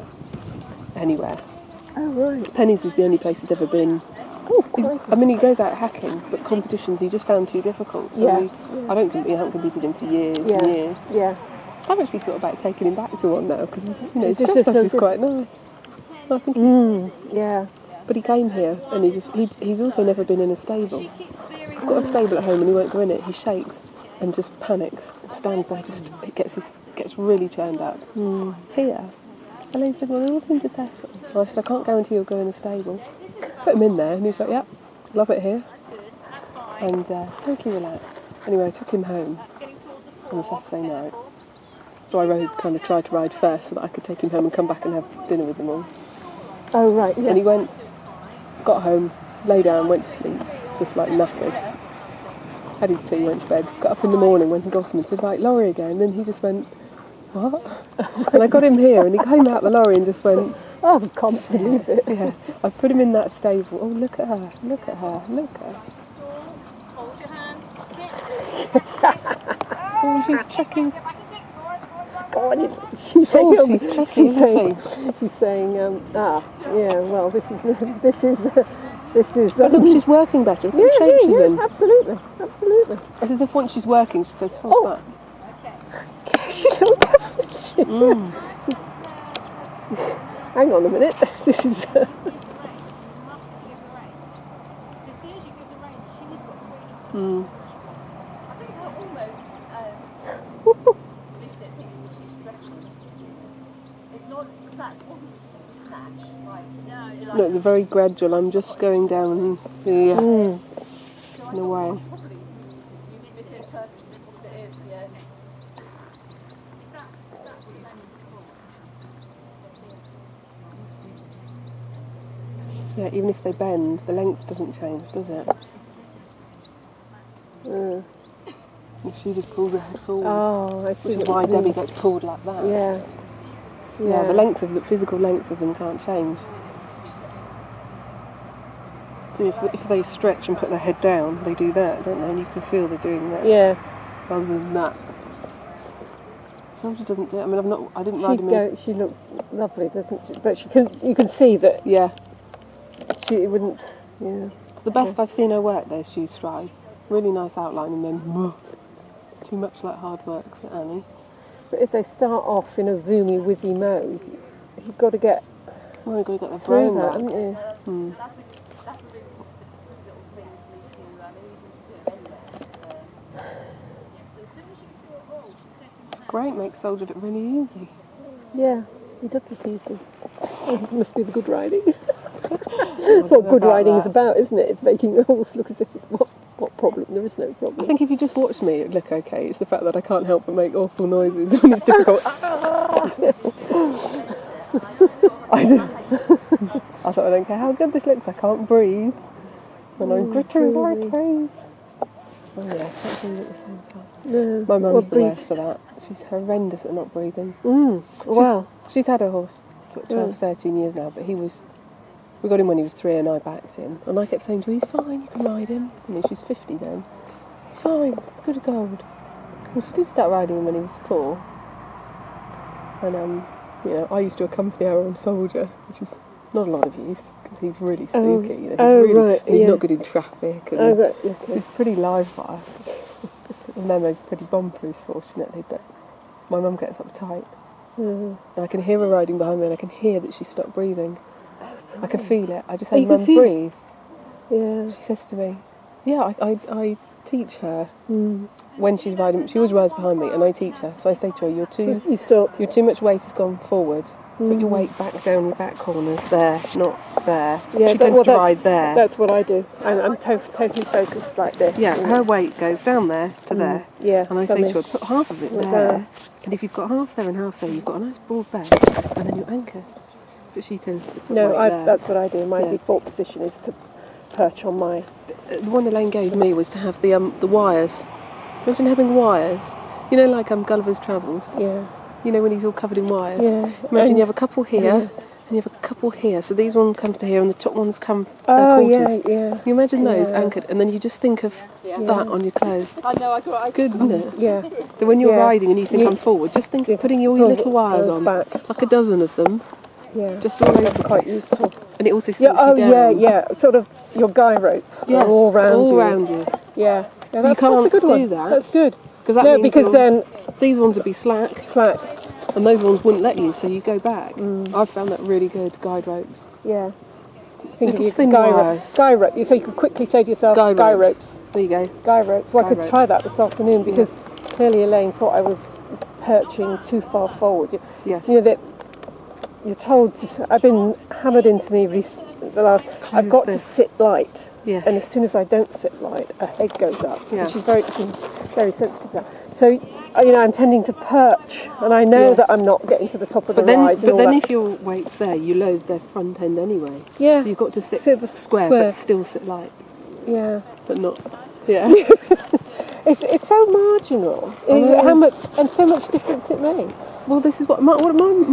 Speaker 3: anywhere.
Speaker 5: Oh, right.
Speaker 3: Penny's is the only place he's ever been. He goes out hacking, but competitions he just found too difficult. So I don't think we haven't competed in for years and years.
Speaker 5: Yeah.
Speaker 3: I've actually thought about taking him back to one now because his
Speaker 5: just
Speaker 3: dress
Speaker 5: so
Speaker 3: is quite nice. I think
Speaker 5: yeah.
Speaker 3: But he came here and he's also never been in a stable. He's got a stable at home and he won't go in it. He shakes and just panics. Stands there, gets really churned up. Here, Elaine said, well, they all seem to settle. I said, I can't guarantee you'll go in a stable. Put him in there and he's like, yep, love it here. And totally relaxed. Anyway, I took him home on a Saturday night. So I tried to ride first so that I could take him home and come back and have dinner with them all.
Speaker 5: Oh, right, yeah.
Speaker 3: And he got home, lay down, went to sleep, just like knackered. had his tea, went to bed, got up in the morning when he got him and said, right, lorry again. And then he just went, what? And I got him here and he came out the lorry and just went,
Speaker 5: Oh, I can't believe it.
Speaker 3: yeah. I put him in that stable. Oh, look at her, look at her, look at her.
Speaker 1: Hold your hands.
Speaker 3: Oh, she's checking.
Speaker 5: Go on, she's saying,
Speaker 3: Oh, she's checking, isn't
Speaker 5: she's saying, yeah, well, this is.
Speaker 3: Look, she's working better. Look at the shape she's in.
Speaker 5: Absolutely, absolutely.
Speaker 3: It's as if once she's working, she says, what's that?
Speaker 5: She's so definitely. Hang on a minute. This is.
Speaker 1: As soon as you give the reins, she's got freedom.
Speaker 2: I think her almost this thing when she's stretching. It's not that wasn't a snatch, right? No,
Speaker 3: No, it's a very gradual. I'm just going down the in a way.
Speaker 2: probably misinterpreted it as it is, yeah.
Speaker 3: Yeah, even if they bend, the length doesn't change, does it? If she just pulls her head forward.
Speaker 5: Oh, I see.
Speaker 3: Which is why Debbie gets pulled like that.
Speaker 5: Yeah.
Speaker 3: Yeah, the physical length of them can't change. So if they stretch and put their head down, they do that, don't they? And you can feel they're doing that.
Speaker 5: Yeah.
Speaker 3: Rather than that. Soldier doesn't do it. I mean, I didn't ride him in.
Speaker 5: She looked lovely, doesn't she? But you can see that
Speaker 3: Yeah.
Speaker 5: she wouldn't. Yeah.
Speaker 3: It's the best I've seen her work, those shoe strides. Really nice outline and then too much like hard work for Annie.
Speaker 5: But if they start off in a zoomy, whizzy mode, you've got to get
Speaker 3: Well, you've got to get the
Speaker 5: through
Speaker 3: brain
Speaker 5: that,
Speaker 3: back.
Speaker 5: haven't you?
Speaker 2: That's a really good little thing for me to easy to do anyway. So as soon as you feel
Speaker 3: It's great, makes Soldier look really easy.
Speaker 5: Yeah, he does look easy. Oh, it must be the good riding. That's what good riding is about, isn't it? It's making the horse look as if what problem? There is no problem.
Speaker 3: I think if you just watch me, it'd look okay. It's the fact that I can't help but make awful noises when it's difficult. I thought, I don't care how good this looks, I can't breathe. And I'm grittering my teeth. Oh yeah, I can't breathe at the same time.
Speaker 5: No.
Speaker 3: My mum's the
Speaker 5: breathe.
Speaker 3: worst for that. She's horrendous at not breathing.
Speaker 5: Wow.
Speaker 3: She's had her horse for 12, 13 years now, but we got him when he was 3 and I backed him. And I kept saying to her, he's fine, you can ride him. I mean, she's 50 then. He's fine, he's good as gold. Well, she did start riding him when he was 4. And, I used to accompany her on Soldier, which is not a lot of use, because he's really spooky. He's not good in traffic. And he's pretty live wire. The memo's pretty bomb-proof, fortunately, but my mum gets uptight. And I can hear her riding behind me and I can hear that she stopped breathing. I can feel it. I just say, Mum, breathe.
Speaker 5: Yeah.
Speaker 3: She says to me, yeah, I teach her when she's riding. She always rides behind me and I teach her. So I say to her, your too much weight has gone forward. Put your weight back down your back corners there, not there.
Speaker 5: Yeah,
Speaker 3: she tends to ride there.
Speaker 5: That's what I do. I'm totally focused like this.
Speaker 3: Yeah, her weight goes down there to there.
Speaker 5: Yeah.
Speaker 3: And I say to her, put half of it there. And if you've got half there and half there, you've got a nice broad bed, and then you're anchored. But she tends to put weight there.
Speaker 5: That's what I do. My default position is to perch on my...
Speaker 3: The one Elaine gave me was to have the wires. Imagine having wires. You know, like Gulliver's Travels.
Speaker 5: Yeah.
Speaker 3: You know, when he's all covered in wires.
Speaker 5: Yeah.
Speaker 3: Imagine you have a couple here, and you have a couple here. So these ones come to here, and the top ones come quarters.
Speaker 5: Yeah.
Speaker 3: You imagine those anchored, and then you just think of that on your clothes.
Speaker 2: I know,
Speaker 3: It's good, isn't it?
Speaker 5: Yeah.
Speaker 3: So when you're riding and you think I'm forward, just think of putting all your little wires on,
Speaker 5: back.
Speaker 3: like a dozen of them.
Speaker 5: Yeah.
Speaker 3: Just all over the
Speaker 5: quite
Speaker 3: place.
Speaker 5: useful.
Speaker 3: And it also sinks you down.
Speaker 5: Yeah. Sort of your guy ropes are all around you. Yeah.
Speaker 3: So
Speaker 5: that's,
Speaker 3: you can't
Speaker 5: that's a good
Speaker 3: do
Speaker 5: one.
Speaker 3: that.
Speaker 5: That's good.
Speaker 3: That
Speaker 5: because then
Speaker 3: these ones would be slack, and those ones wouldn't let you, so you go back. I've found that really good, guide ropes.
Speaker 5: Yeah. Think
Speaker 3: Little
Speaker 5: of
Speaker 3: thin
Speaker 5: your
Speaker 3: wires.
Speaker 5: guy rope. So you could quickly say to yourself, guy ropes.
Speaker 3: There you go.
Speaker 5: Guy ropes. So I could
Speaker 3: ropes.
Speaker 5: try that this afternoon because clearly Elaine thought I was perching too far forward.
Speaker 3: Yes.
Speaker 5: You know that you're told to. I've been hammered into me the last. I've got to sit light.
Speaker 3: Yes.
Speaker 5: And as soon as I don't sit light, her head goes up.
Speaker 3: Yeah.
Speaker 5: And she's very sensitive to that. So, I'm tending to perch, and I know that I'm not getting to the top of the rise.
Speaker 3: But then if your weight's there, you load their front end anyway.
Speaker 5: Yeah.
Speaker 3: So you've got to sit square, but still sit light.
Speaker 5: Yeah.
Speaker 3: But not. Yeah.
Speaker 5: It's so marginal. How much and so much difference it makes.
Speaker 3: Well, this is what my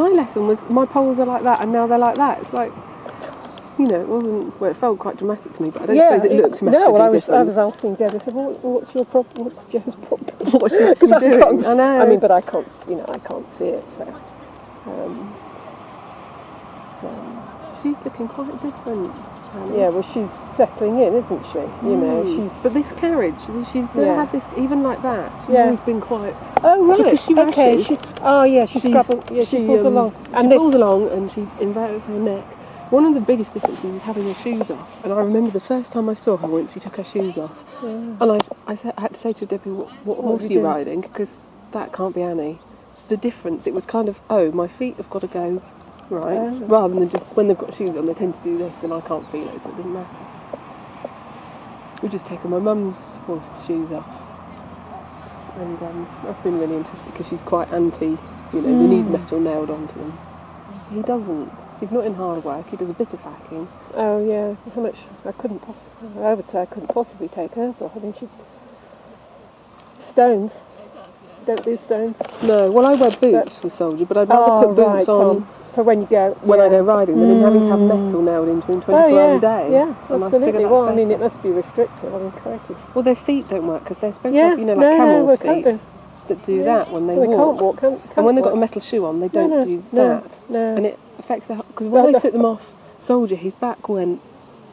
Speaker 3: lesson was. My poles are like that, and now they're like that. It's like, you know, it wasn't. Well, it felt quite dramatic to me, but I don't suppose it looked massively
Speaker 5: No, well, I was
Speaker 3: different.
Speaker 5: asking Deb. I said, "What's your problem? What's Joe's problem?"
Speaker 3: What's she actually doing? I know.
Speaker 5: I mean, but I can't. I can't see it. So
Speaker 3: she's looking quite different.
Speaker 5: Yeah, well, she's settling in, isn't she? You know, she's.
Speaker 3: But this carriage, she's never had this even like that. She's always been quite.
Speaker 5: Oh right.
Speaker 3: Because she
Speaker 5: okay.
Speaker 3: rashes.
Speaker 5: She scrabbles. Yeah, she pulls along.
Speaker 3: And she pulls along, and she inverts her neck. One of the biggest differences is having her shoes off. And I remember the first time I saw her when she took her shoes off. Yeah. And I had to say to Debbie, "What horse are you riding?" Because that can't be Annie. So the difference, it was kind of, my feet have got to go. Right, rather than just when they've got shoes on, they tend to do this, and I can't feel it, so it didn't matter. We've just taken my mum's horse's shoes off, and that's been really interesting because she's quite anti, they need metal nailed onto them. He doesn't. He's not in hard work. He does a bit of hacking.
Speaker 5: Oh yeah, how much? I would say I couldn't possibly take hers off. I mean, stones. She don't do stones.
Speaker 3: No, well I wear boots with Soldier, but I'd rather put boots on.
Speaker 5: For when you go...
Speaker 3: When I go riding, than him having to have metal nailed into him 24 hours a day.
Speaker 5: Yeah, absolutely. Well, I mean, it must be restricted. I mean, crikey.
Speaker 3: Well, their feet don't work, because they're supposed to have, like camels' feet that do that when they walk.
Speaker 5: They can't walk,
Speaker 3: and when they've got a metal shoe on, they don't do that.
Speaker 5: No.
Speaker 3: And it affects their... Because when I took them off Soldier, his back went,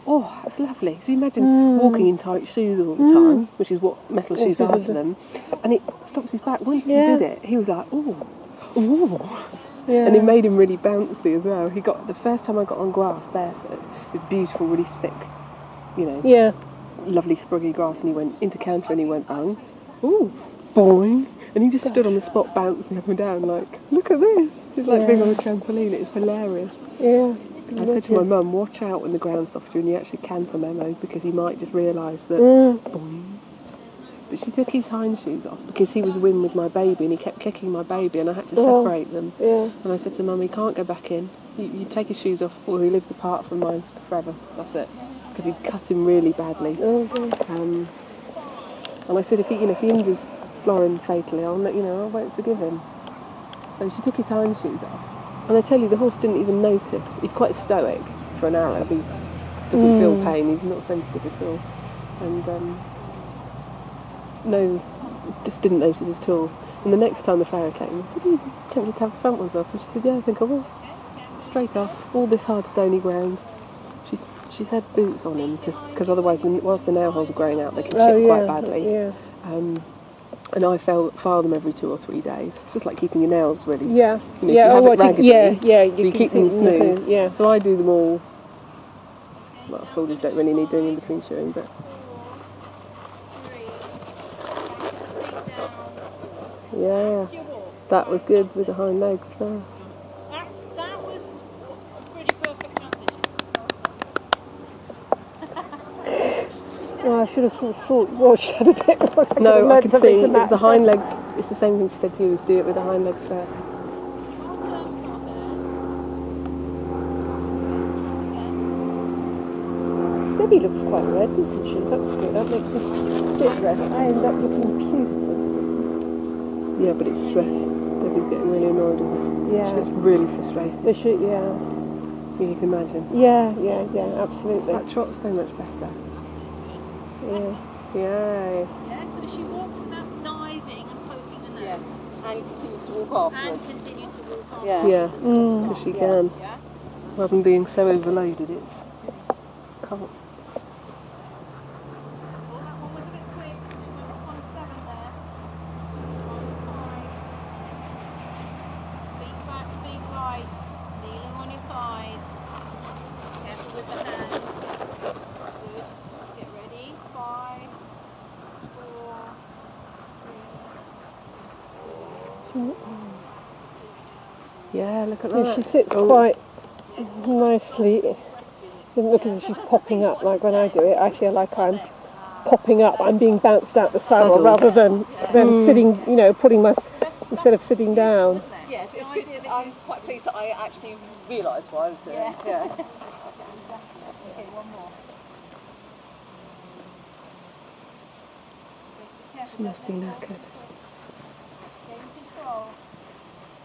Speaker 3: that's lovely. So you imagine walking in tight shoes all the time, which is what metal shoes are to them, and it stops his back. Once he did it, he was like, ooh. Yeah. And it made him really bouncy as well. The first time I got on grass barefoot, it was beautiful, really thick, lovely spruggy grass, and he went into canter and he went bang, boing, and he just stood on the spot bouncing up and down like, look at this. It's like being on a trampoline. It's hilarious. Yeah. I said to my mum, watch out when the ground's softer and you actually canter Memo, because he might just realise that boing. But she took his hind shoes off because he was WYM with my baby and he kept kicking my baby and I had to separate them. Yeah. And I said to Mum, he can't go back in. You take his shoes off or he lives apart from mine forever. That's it. Because he'd cut him really badly. And I said, if he injures Florin fatally, I won't forgive him. So she took his hind shoes off. And I tell you, the horse didn't even notice. He's quite stoic for an Arab. He doesn't feel pain. He's not sensitive at all. And no, just didn't notice at all. And the next time the farrier came, I said, are you tempted to have the front ones off? And she said, yeah, I think I will. Straight off, all this hard stony ground. She's had boots on him, just because otherwise, whilst the nail holes are growing out, they can chip quite badly. Yeah. And I file them every 2 or 3 days. It's just like keeping your nails really. Yeah. So you keep them smooth. Yeah. So I do them all. Well, soldiers don't really need doing in between shoeing, but. Yeah, that was good with the hind legs there.
Speaker 1: That was pretty perfect message.
Speaker 5: Well, I should have watched that a bit more.
Speaker 3: No, I could see. It's the hind legs. It's the same thing she said to you, is do it with the hind legs first.
Speaker 5: Debbie looks quite red, doesn't she? That's good. That makes me a bit red. I end up looking cute.
Speaker 3: Yeah, but it's stress. Debbie's getting really annoyed with her. Yeah. She gets really frustrated.
Speaker 5: Does she? Yeah.
Speaker 3: You can imagine.
Speaker 5: Yeah, absolutely.
Speaker 3: That trot's so much better. Yeah. Yay.
Speaker 1: Yeah, so she walks without diving and poking her nose.
Speaker 2: Yes. And continues to walk off.
Speaker 1: And continue to walk off.
Speaker 3: Yeah, because she can.
Speaker 1: Yeah.
Speaker 3: Rather than being so overloaded, it's can't. Yeah, look at that.
Speaker 5: Yeah, she sits quite nicely. Doesn't look as if she's popping up like when I do it. I feel like I'm popping up. I'm being bounced out the saddle rather than sitting, putting instead of sitting down.
Speaker 2: Yes, it's good. I'm quite pleased that I actually realised what I was doing. Yeah. Okay, one more.
Speaker 3: She must be knackered.
Speaker 1: Gain control.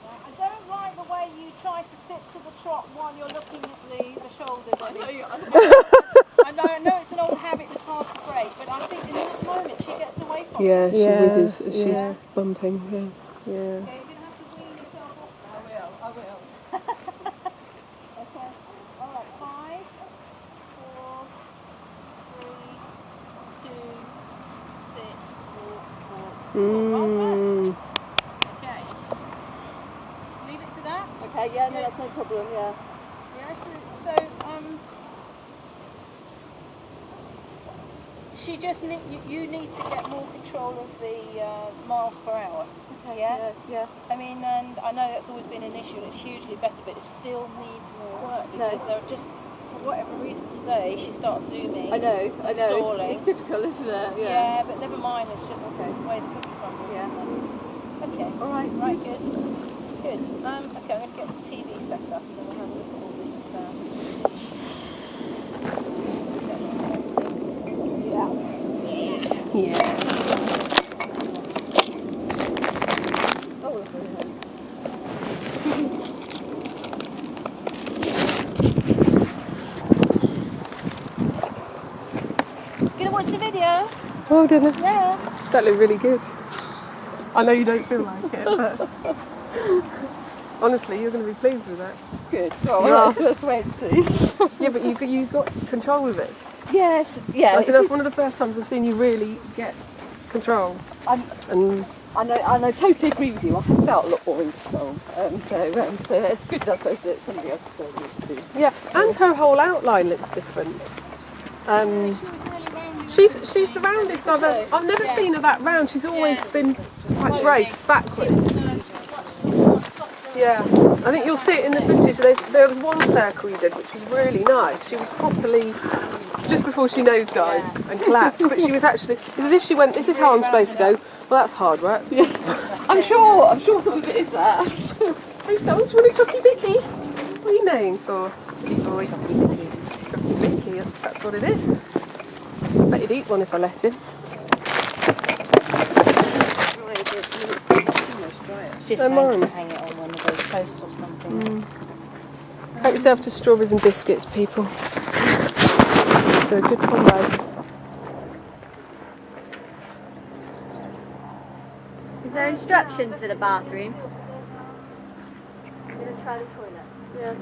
Speaker 1: I don't like the way you try to sit to the trot while you're looking at the shoulders. I know it's an old habit that's hard to break, but I think in that moment she gets away from it.
Speaker 3: Yeah, she whizzes as she's
Speaker 1: Yeah.
Speaker 3: bumping. Yeah.
Speaker 1: Okay, you're going to have to wean yourself off. I will. Okay. All right. 5, 4, 3, 2, sit, walk. Okay. Leave it to that.
Speaker 2: Okay, yeah, no, that's no problem, yeah.
Speaker 1: Yeah. So she just you need to get more control of the miles per hour.
Speaker 2: Okay,
Speaker 1: Yeah?
Speaker 2: yeah.
Speaker 1: I mean, and I know that's always been an issue, and it's hugely better, but it still needs more work because there are just, for whatever reason today, she starts zooming.
Speaker 2: I know.
Speaker 1: Stalling.
Speaker 2: It's typical, isn't it?
Speaker 1: Yeah, but never mind. It's just
Speaker 2: Okay.
Speaker 1: the way the cookie crumbles,
Speaker 2: Yeah.
Speaker 1: isn't it? Okay.
Speaker 2: All right,
Speaker 1: Right. Good. Okay, I'm going to get the TV set up, and then we'll have a look at all this footage.
Speaker 3: Yeah.
Speaker 2: Oh, lovely.
Speaker 1: Gonna watch the video?
Speaker 3: Oh, didn't it?
Speaker 1: Yeah.
Speaker 3: That looked really good. I know you don't feel like it, but honestly, you're going to be pleased with that.
Speaker 2: Good.
Speaker 3: You
Speaker 2: Well,
Speaker 3: are.
Speaker 2: let's wait and see.
Speaker 3: Yeah, but you got control with it.
Speaker 2: Yes, yeah.
Speaker 3: I think that's one of the first times I've seen you really get control. And
Speaker 2: I totally agree with you. I have felt a lot more in control. So it's good, I suppose, that somebody else to do.
Speaker 3: yeah, and her whole outline looks different. She's the roundest I've never seen her that round. She's always been quite braced backwards. Yeah, I think you'll see it in the footage. There was one circle you did which was really nice. She was properly, just before she nosedived and collapsed, but she was actually, it's as if she went, this is how I'm supposed to go. Well, that's hard work. Yeah.
Speaker 2: I'm sure some of it is that.
Speaker 3: Hey, so do you want a Chucky Bicky? What are you name for? Silly boy. Chucky Bicky, that's what it is. Bet he'd eat one if I let him.
Speaker 1: Just
Speaker 3: Don't mind.
Speaker 1: hang it on one of those posts or something.
Speaker 3: Help yourself to strawberries and biscuits, people. They're a good combo.
Speaker 6: Is there instructions for the bathroom? I'm going to try the toilet.
Speaker 3: Yeah.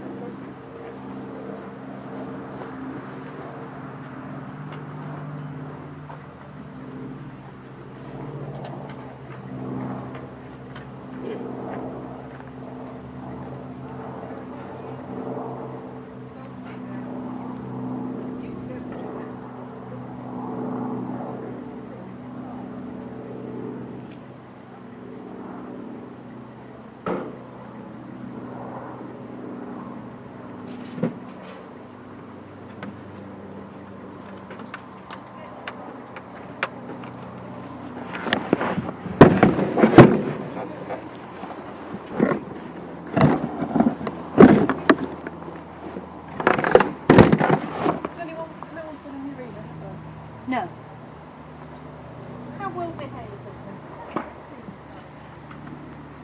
Speaker 1: No. How well behaved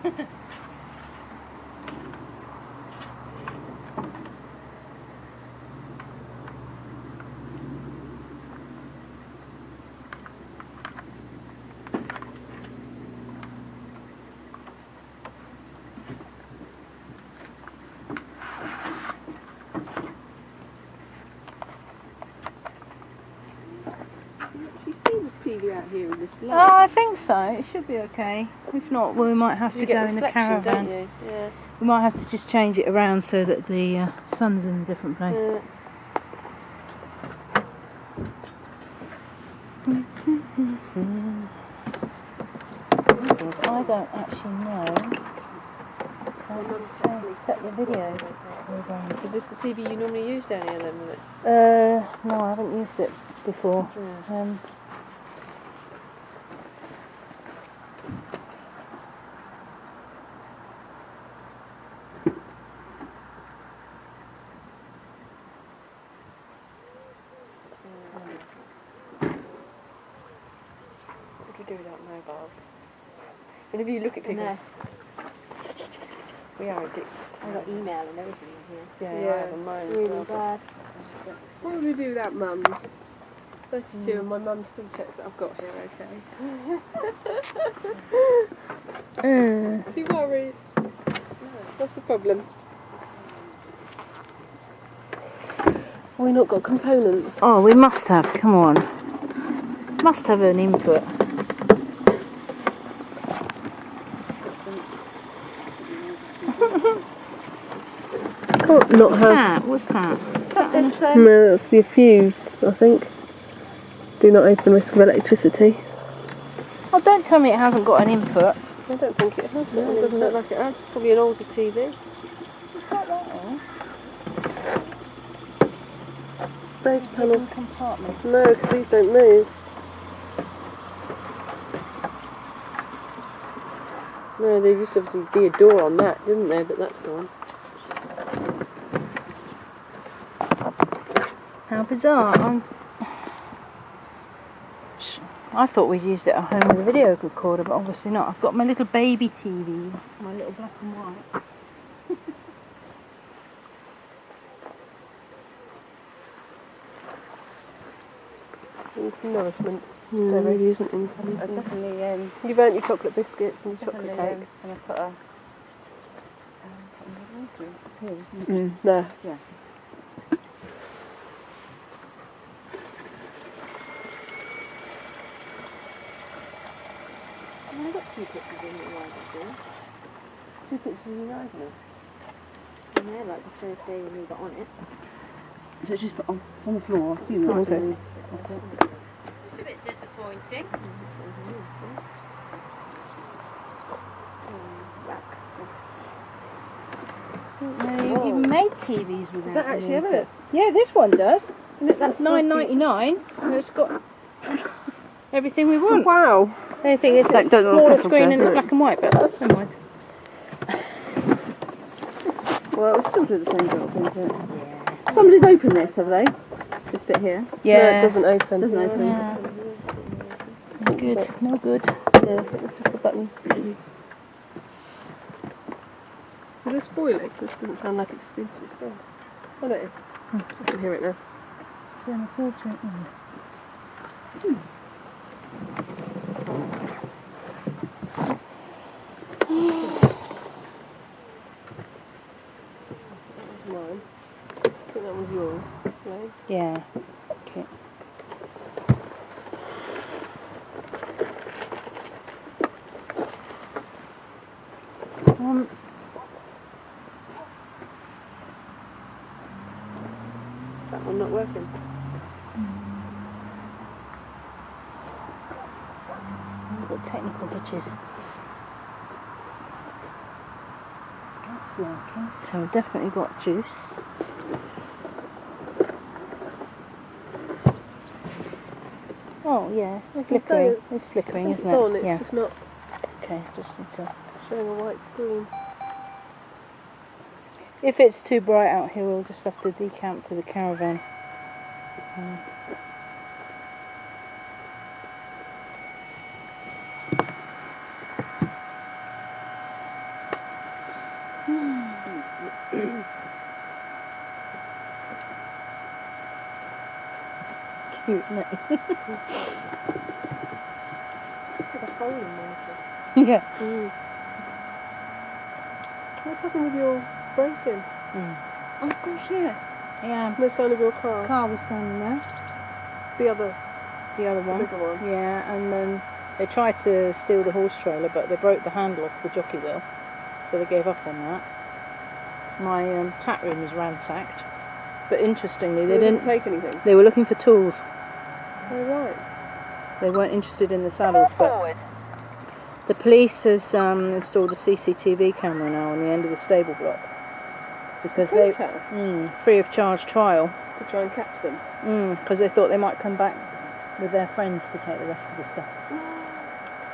Speaker 1: is it?
Speaker 2: You see the TV out here in this
Speaker 1: Oh,
Speaker 2: light?
Speaker 1: I think so. It should be okay. If not, we might have to go in the caravan.
Speaker 2: Don't you? Yeah.
Speaker 1: We might have to just change it around so that the sun's in a different place. I don't actually know how to set the video.
Speaker 3: Is this the TV you normally use down here then, with it?
Speaker 1: No, I haven't used it before.
Speaker 3: do without mobiles. And if you look at people,
Speaker 6: No.
Speaker 3: we are addicted.
Speaker 6: I've got email and everything in here.
Speaker 3: Yeah, I have on mine as
Speaker 6: Really
Speaker 3: well.
Speaker 6: bad.
Speaker 3: What would we do without mums? 32 and my mum still checks that I've got here okay. She worries. What's the problem? Have we not got components?
Speaker 2: Oh, we must have. Come on. Must have an input.
Speaker 3: Can't not
Speaker 2: What's
Speaker 3: have.
Speaker 2: that? What's that?
Speaker 3: No, that's the fuse, I think. Do not open risk of electricity.
Speaker 2: Oh, don't tell me it hasn't got an input.
Speaker 3: I don't think it has. No, it doesn't look like it has. Probably an older TV.
Speaker 2: What's that one?
Speaker 3: Those panels.
Speaker 2: Compartment.
Speaker 3: No, because these don't move. No, there used to obviously be a door on that, didn't there? But that's gone.
Speaker 2: How bizarre. I thought we'd used it at home with a video recorder, but obviously not. I've got my little baby TV, my little black and white.
Speaker 3: It's nourishment. There really isn't anything.
Speaker 6: Definitely,
Speaker 3: You've earned your chocolate biscuits and your chocolate cake.
Speaker 6: going to put a... here, isn't it?
Speaker 3: There.
Speaker 6: Yeah.
Speaker 3: I've got 2 pictures in the library. 2 pictures in the library.
Speaker 6: And they're like the first day when we got on it.
Speaker 2: So it's just put on, it's on the floor. I'll see you
Speaker 3: Okay.
Speaker 2: It's a bit disappointing. You even made TVs with
Speaker 3: Does that actually have it?
Speaker 2: Yeah, this one does. That's $9.99, and it's got everything we want.
Speaker 3: Wow.
Speaker 2: The only thing is, it's a smaller screen and it's black and white, but never mind.
Speaker 6: Well, it'll still do the same job, won't it? Yeah. Somebody's opened this, have they? This bit here.
Speaker 2: Yeah.
Speaker 3: No, it doesn't open.
Speaker 6: Doesn't open.
Speaker 2: Yeah. No good. No good.
Speaker 3: Yeah, it's just a button. Is it spoiling? This doesn't sound like it's been switched on. Oh, it is. I can hear it now. Mine. I think that was yours, right?
Speaker 2: Yeah. Okay.
Speaker 3: Is that one not working?
Speaker 2: We've got technical glitches. That's working. So we've definitely got juice. Oh yeah, it's flickering. It's flickering, isn't it?
Speaker 3: It's on, it's
Speaker 2: Yeah.
Speaker 3: just not
Speaker 2: Okay, just need to.
Speaker 3: showing a white screen.
Speaker 2: If it's too bright out here, we'll just have to decamp to the caravan. Cute, isn't it?
Speaker 3: Put a hole in there.
Speaker 2: Yeah.
Speaker 3: What's happened with your braking?
Speaker 6: Oh gosh, yes.
Speaker 2: Yeah.
Speaker 3: No sign of your car.
Speaker 6: Car was standing there.
Speaker 3: The other
Speaker 2: one.
Speaker 3: bigger one.
Speaker 2: Yeah, and then they tried to steal the horse trailer, but they broke the handle off the jockey wheel, so they gave up on that. My tap room was ransacked, but interestingly, they didn't
Speaker 3: take anything.
Speaker 2: They were looking for tools.
Speaker 3: Oh right.
Speaker 2: They weren't interested in the saddles, but the police has installed a CCTV camera now on the end of the stable block because they free of charge trial
Speaker 3: To try and catch them.
Speaker 2: because they thought they might come back with their friends to take the rest of the stuff.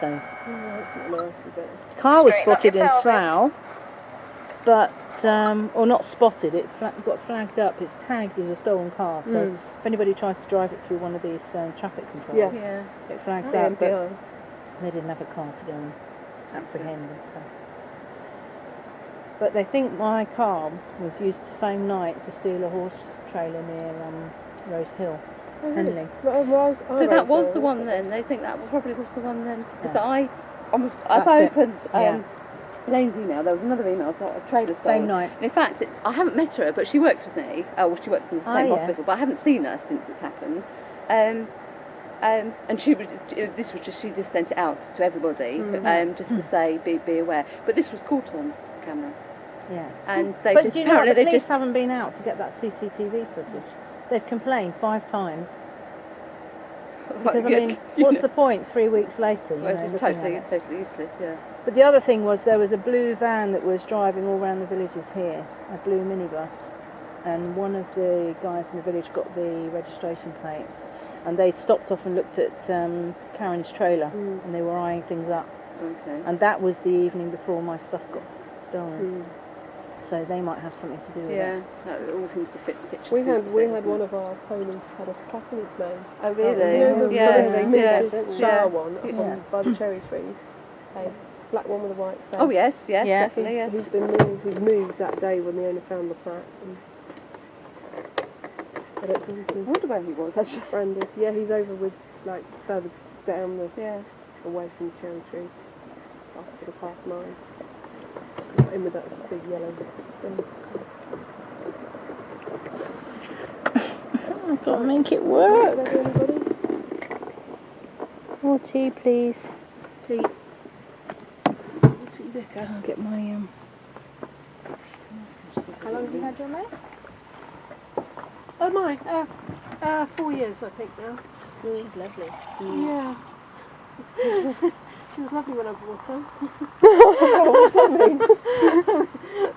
Speaker 2: So
Speaker 3: That's not nice, is it?
Speaker 2: the car was spotted in Slough, but or not spotted. It got flagged up. It's tagged as a stolen car. So if anybody tries to drive it through one of these traffic controls,
Speaker 3: Yes.
Speaker 6: Yeah.
Speaker 2: it flags
Speaker 3: The
Speaker 2: up. But
Speaker 3: MPI.
Speaker 2: They didn't have a car to go and apprehend and stuff. But they think my car was used the same night to steal a horse trailer near Rose Hill, Henley.
Speaker 4: So that was the one then. They think that probably was the one then. Because
Speaker 2: Yeah.
Speaker 4: as I opened
Speaker 2: Yeah.
Speaker 4: Elaine's email, there was another email, so a trailer stolen.
Speaker 2: Same night.
Speaker 4: And in fact, I haven't met her, but she works with me. Well, she works in the same
Speaker 2: yeah.
Speaker 4: hospital, but I haven't seen her since it's happened. And she just sent it out to everybody, just to say be aware. But this was caught on camera.
Speaker 2: Yeah.
Speaker 4: And they
Speaker 2: But
Speaker 4: just,
Speaker 2: do you know what?
Speaker 4: apparently
Speaker 2: The
Speaker 4: they
Speaker 2: police
Speaker 4: just
Speaker 2: haven't been out to get that CCTV footage. They've complained 5 times. Because, I mean, what's the point 3 weeks later?
Speaker 4: Well, it's
Speaker 2: looking
Speaker 4: totally
Speaker 2: at it?
Speaker 4: useless, yeah.
Speaker 2: But the other thing was there was a blue van that was driving all around the villages here, a blue minibus, and one of the guys in the village got the registration plate, and they stopped off and looked at Karen's trailer, and they were eyeing things up.
Speaker 4: Okay.
Speaker 2: And that was the evening before my stuff got stolen. So they might have something to do with
Speaker 4: Yeah,
Speaker 2: it.
Speaker 4: it all seems to fit the picture.
Speaker 3: We had one of our ponies had a cat in its mane.
Speaker 4: Oh really?
Speaker 3: You know the
Speaker 4: Yes,
Speaker 3: shower one
Speaker 2: Yeah.
Speaker 3: by the cherry trees. A black one with a white face.
Speaker 4: Oh yes,
Speaker 2: Yeah.
Speaker 4: definitely. Yeah.
Speaker 3: He's been moved. He's moved that day when the owner found the flat. I don't think
Speaker 4: I wonder where he was actually.
Speaker 3: branded. Yeah, he's over with like further down the
Speaker 4: Yeah.
Speaker 3: away from the cherry tree. Sort of past mine. In with that big yellow thing.
Speaker 2: I've got to make it work.
Speaker 3: Is there anybody?
Speaker 2: More tea, please.
Speaker 3: Tea.
Speaker 2: I'll get my
Speaker 1: How long have you had your mate?
Speaker 5: Oh my, 4 years I think now.
Speaker 2: She's lovely.
Speaker 5: Yeah. She was lovely when I bought her.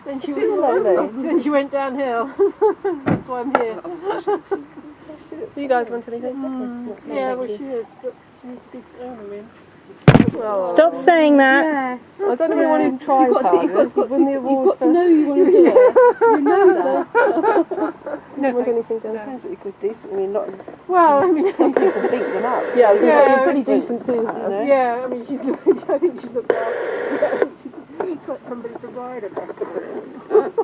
Speaker 5: Then she Then she went downhill. That's why I'm here.
Speaker 3: So you guys want anything?
Speaker 5: Yeah, well she is, but she needs to be slower in.
Speaker 2: Stop saying that.
Speaker 3: I don't know anyone who tries hard.
Speaker 4: You've got to know you want to do it. You know that.
Speaker 3: No, want anything done? Depends what you could do. I mean, not
Speaker 5: Well, I mean,
Speaker 3: some people beat them up. Yeah,
Speaker 5: Yeah.
Speaker 3: pretty decent too. You know?
Speaker 5: yeah, I mean, she's looking, I think she's looked after. She's got somebody to ride her.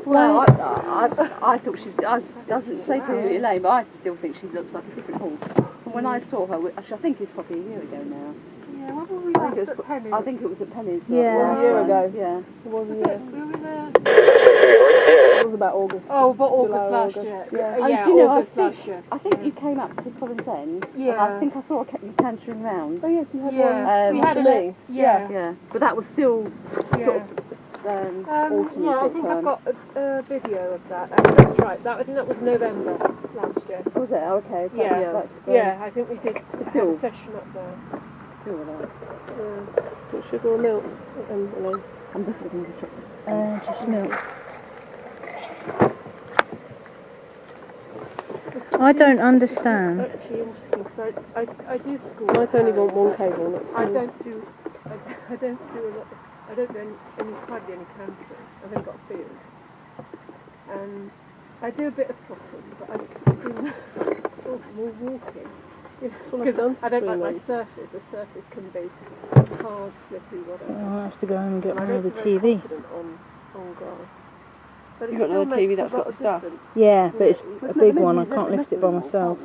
Speaker 4: Well, I thought I didn't say to Elaine, but I still think she looks like a different horse. And when I saw her, which I think is probably a year ago now.
Speaker 5: Yeah, when were we last at Penny's?
Speaker 4: I think it was at Penny's.
Speaker 2: Yeah.
Speaker 3: A year ago.
Speaker 4: Yeah.
Speaker 3: It was a year.
Speaker 5: We were there.
Speaker 3: It was about August.
Speaker 5: Oh, but August
Speaker 3: July,
Speaker 5: last
Speaker 3: August.
Speaker 5: year.
Speaker 3: Yeah.
Speaker 5: Yeah,
Speaker 4: do you know,
Speaker 5: August last year.
Speaker 4: I think you came up to Province End.
Speaker 5: Yeah.
Speaker 4: And I think I thought I kept you cantering round.
Speaker 3: Oh yes, you had
Speaker 5: Yeah,
Speaker 3: one.
Speaker 5: we had
Speaker 3: for
Speaker 5: a
Speaker 3: me.
Speaker 5: Yeah.
Speaker 4: Yeah. But that was still sort
Speaker 5: Yeah.
Speaker 4: of autumn.
Speaker 5: Yeah, I think I've got a video of that. That's right. I think that was November last year.
Speaker 4: Was it? Okay.
Speaker 5: Yeah.
Speaker 4: That's,
Speaker 5: Yeah, I think we did have
Speaker 4: Still.
Speaker 5: a session up there.
Speaker 4: Still alive.
Speaker 3: What, sugar or milk? Elaine.
Speaker 4: I'm definitely going to chocolate.
Speaker 2: Just milk. I don't understand.
Speaker 5: Actually interesting. So I do school.
Speaker 3: Might only want one cable, not two.
Speaker 5: I don't do a lot. I don't do hardly any counselling. I've only got a few. And I do a bit of trotting, but I do more walking.
Speaker 3: That's what I've done.
Speaker 5: I don't like my
Speaker 3: really.
Speaker 5: surface. The surface can be hard, slippery, whatever.
Speaker 2: I'll have to go home and get
Speaker 5: And I
Speaker 2: my
Speaker 5: don't
Speaker 2: other
Speaker 5: feel very
Speaker 2: TV.
Speaker 5: confident on grass. But it
Speaker 3: You've got
Speaker 5: still
Speaker 3: another TV
Speaker 5: makes a
Speaker 3: that's
Speaker 5: lot
Speaker 3: got
Speaker 5: of
Speaker 3: the stuff?
Speaker 5: difference.
Speaker 2: Yeah, but it's a big one. I can't lift it by myself.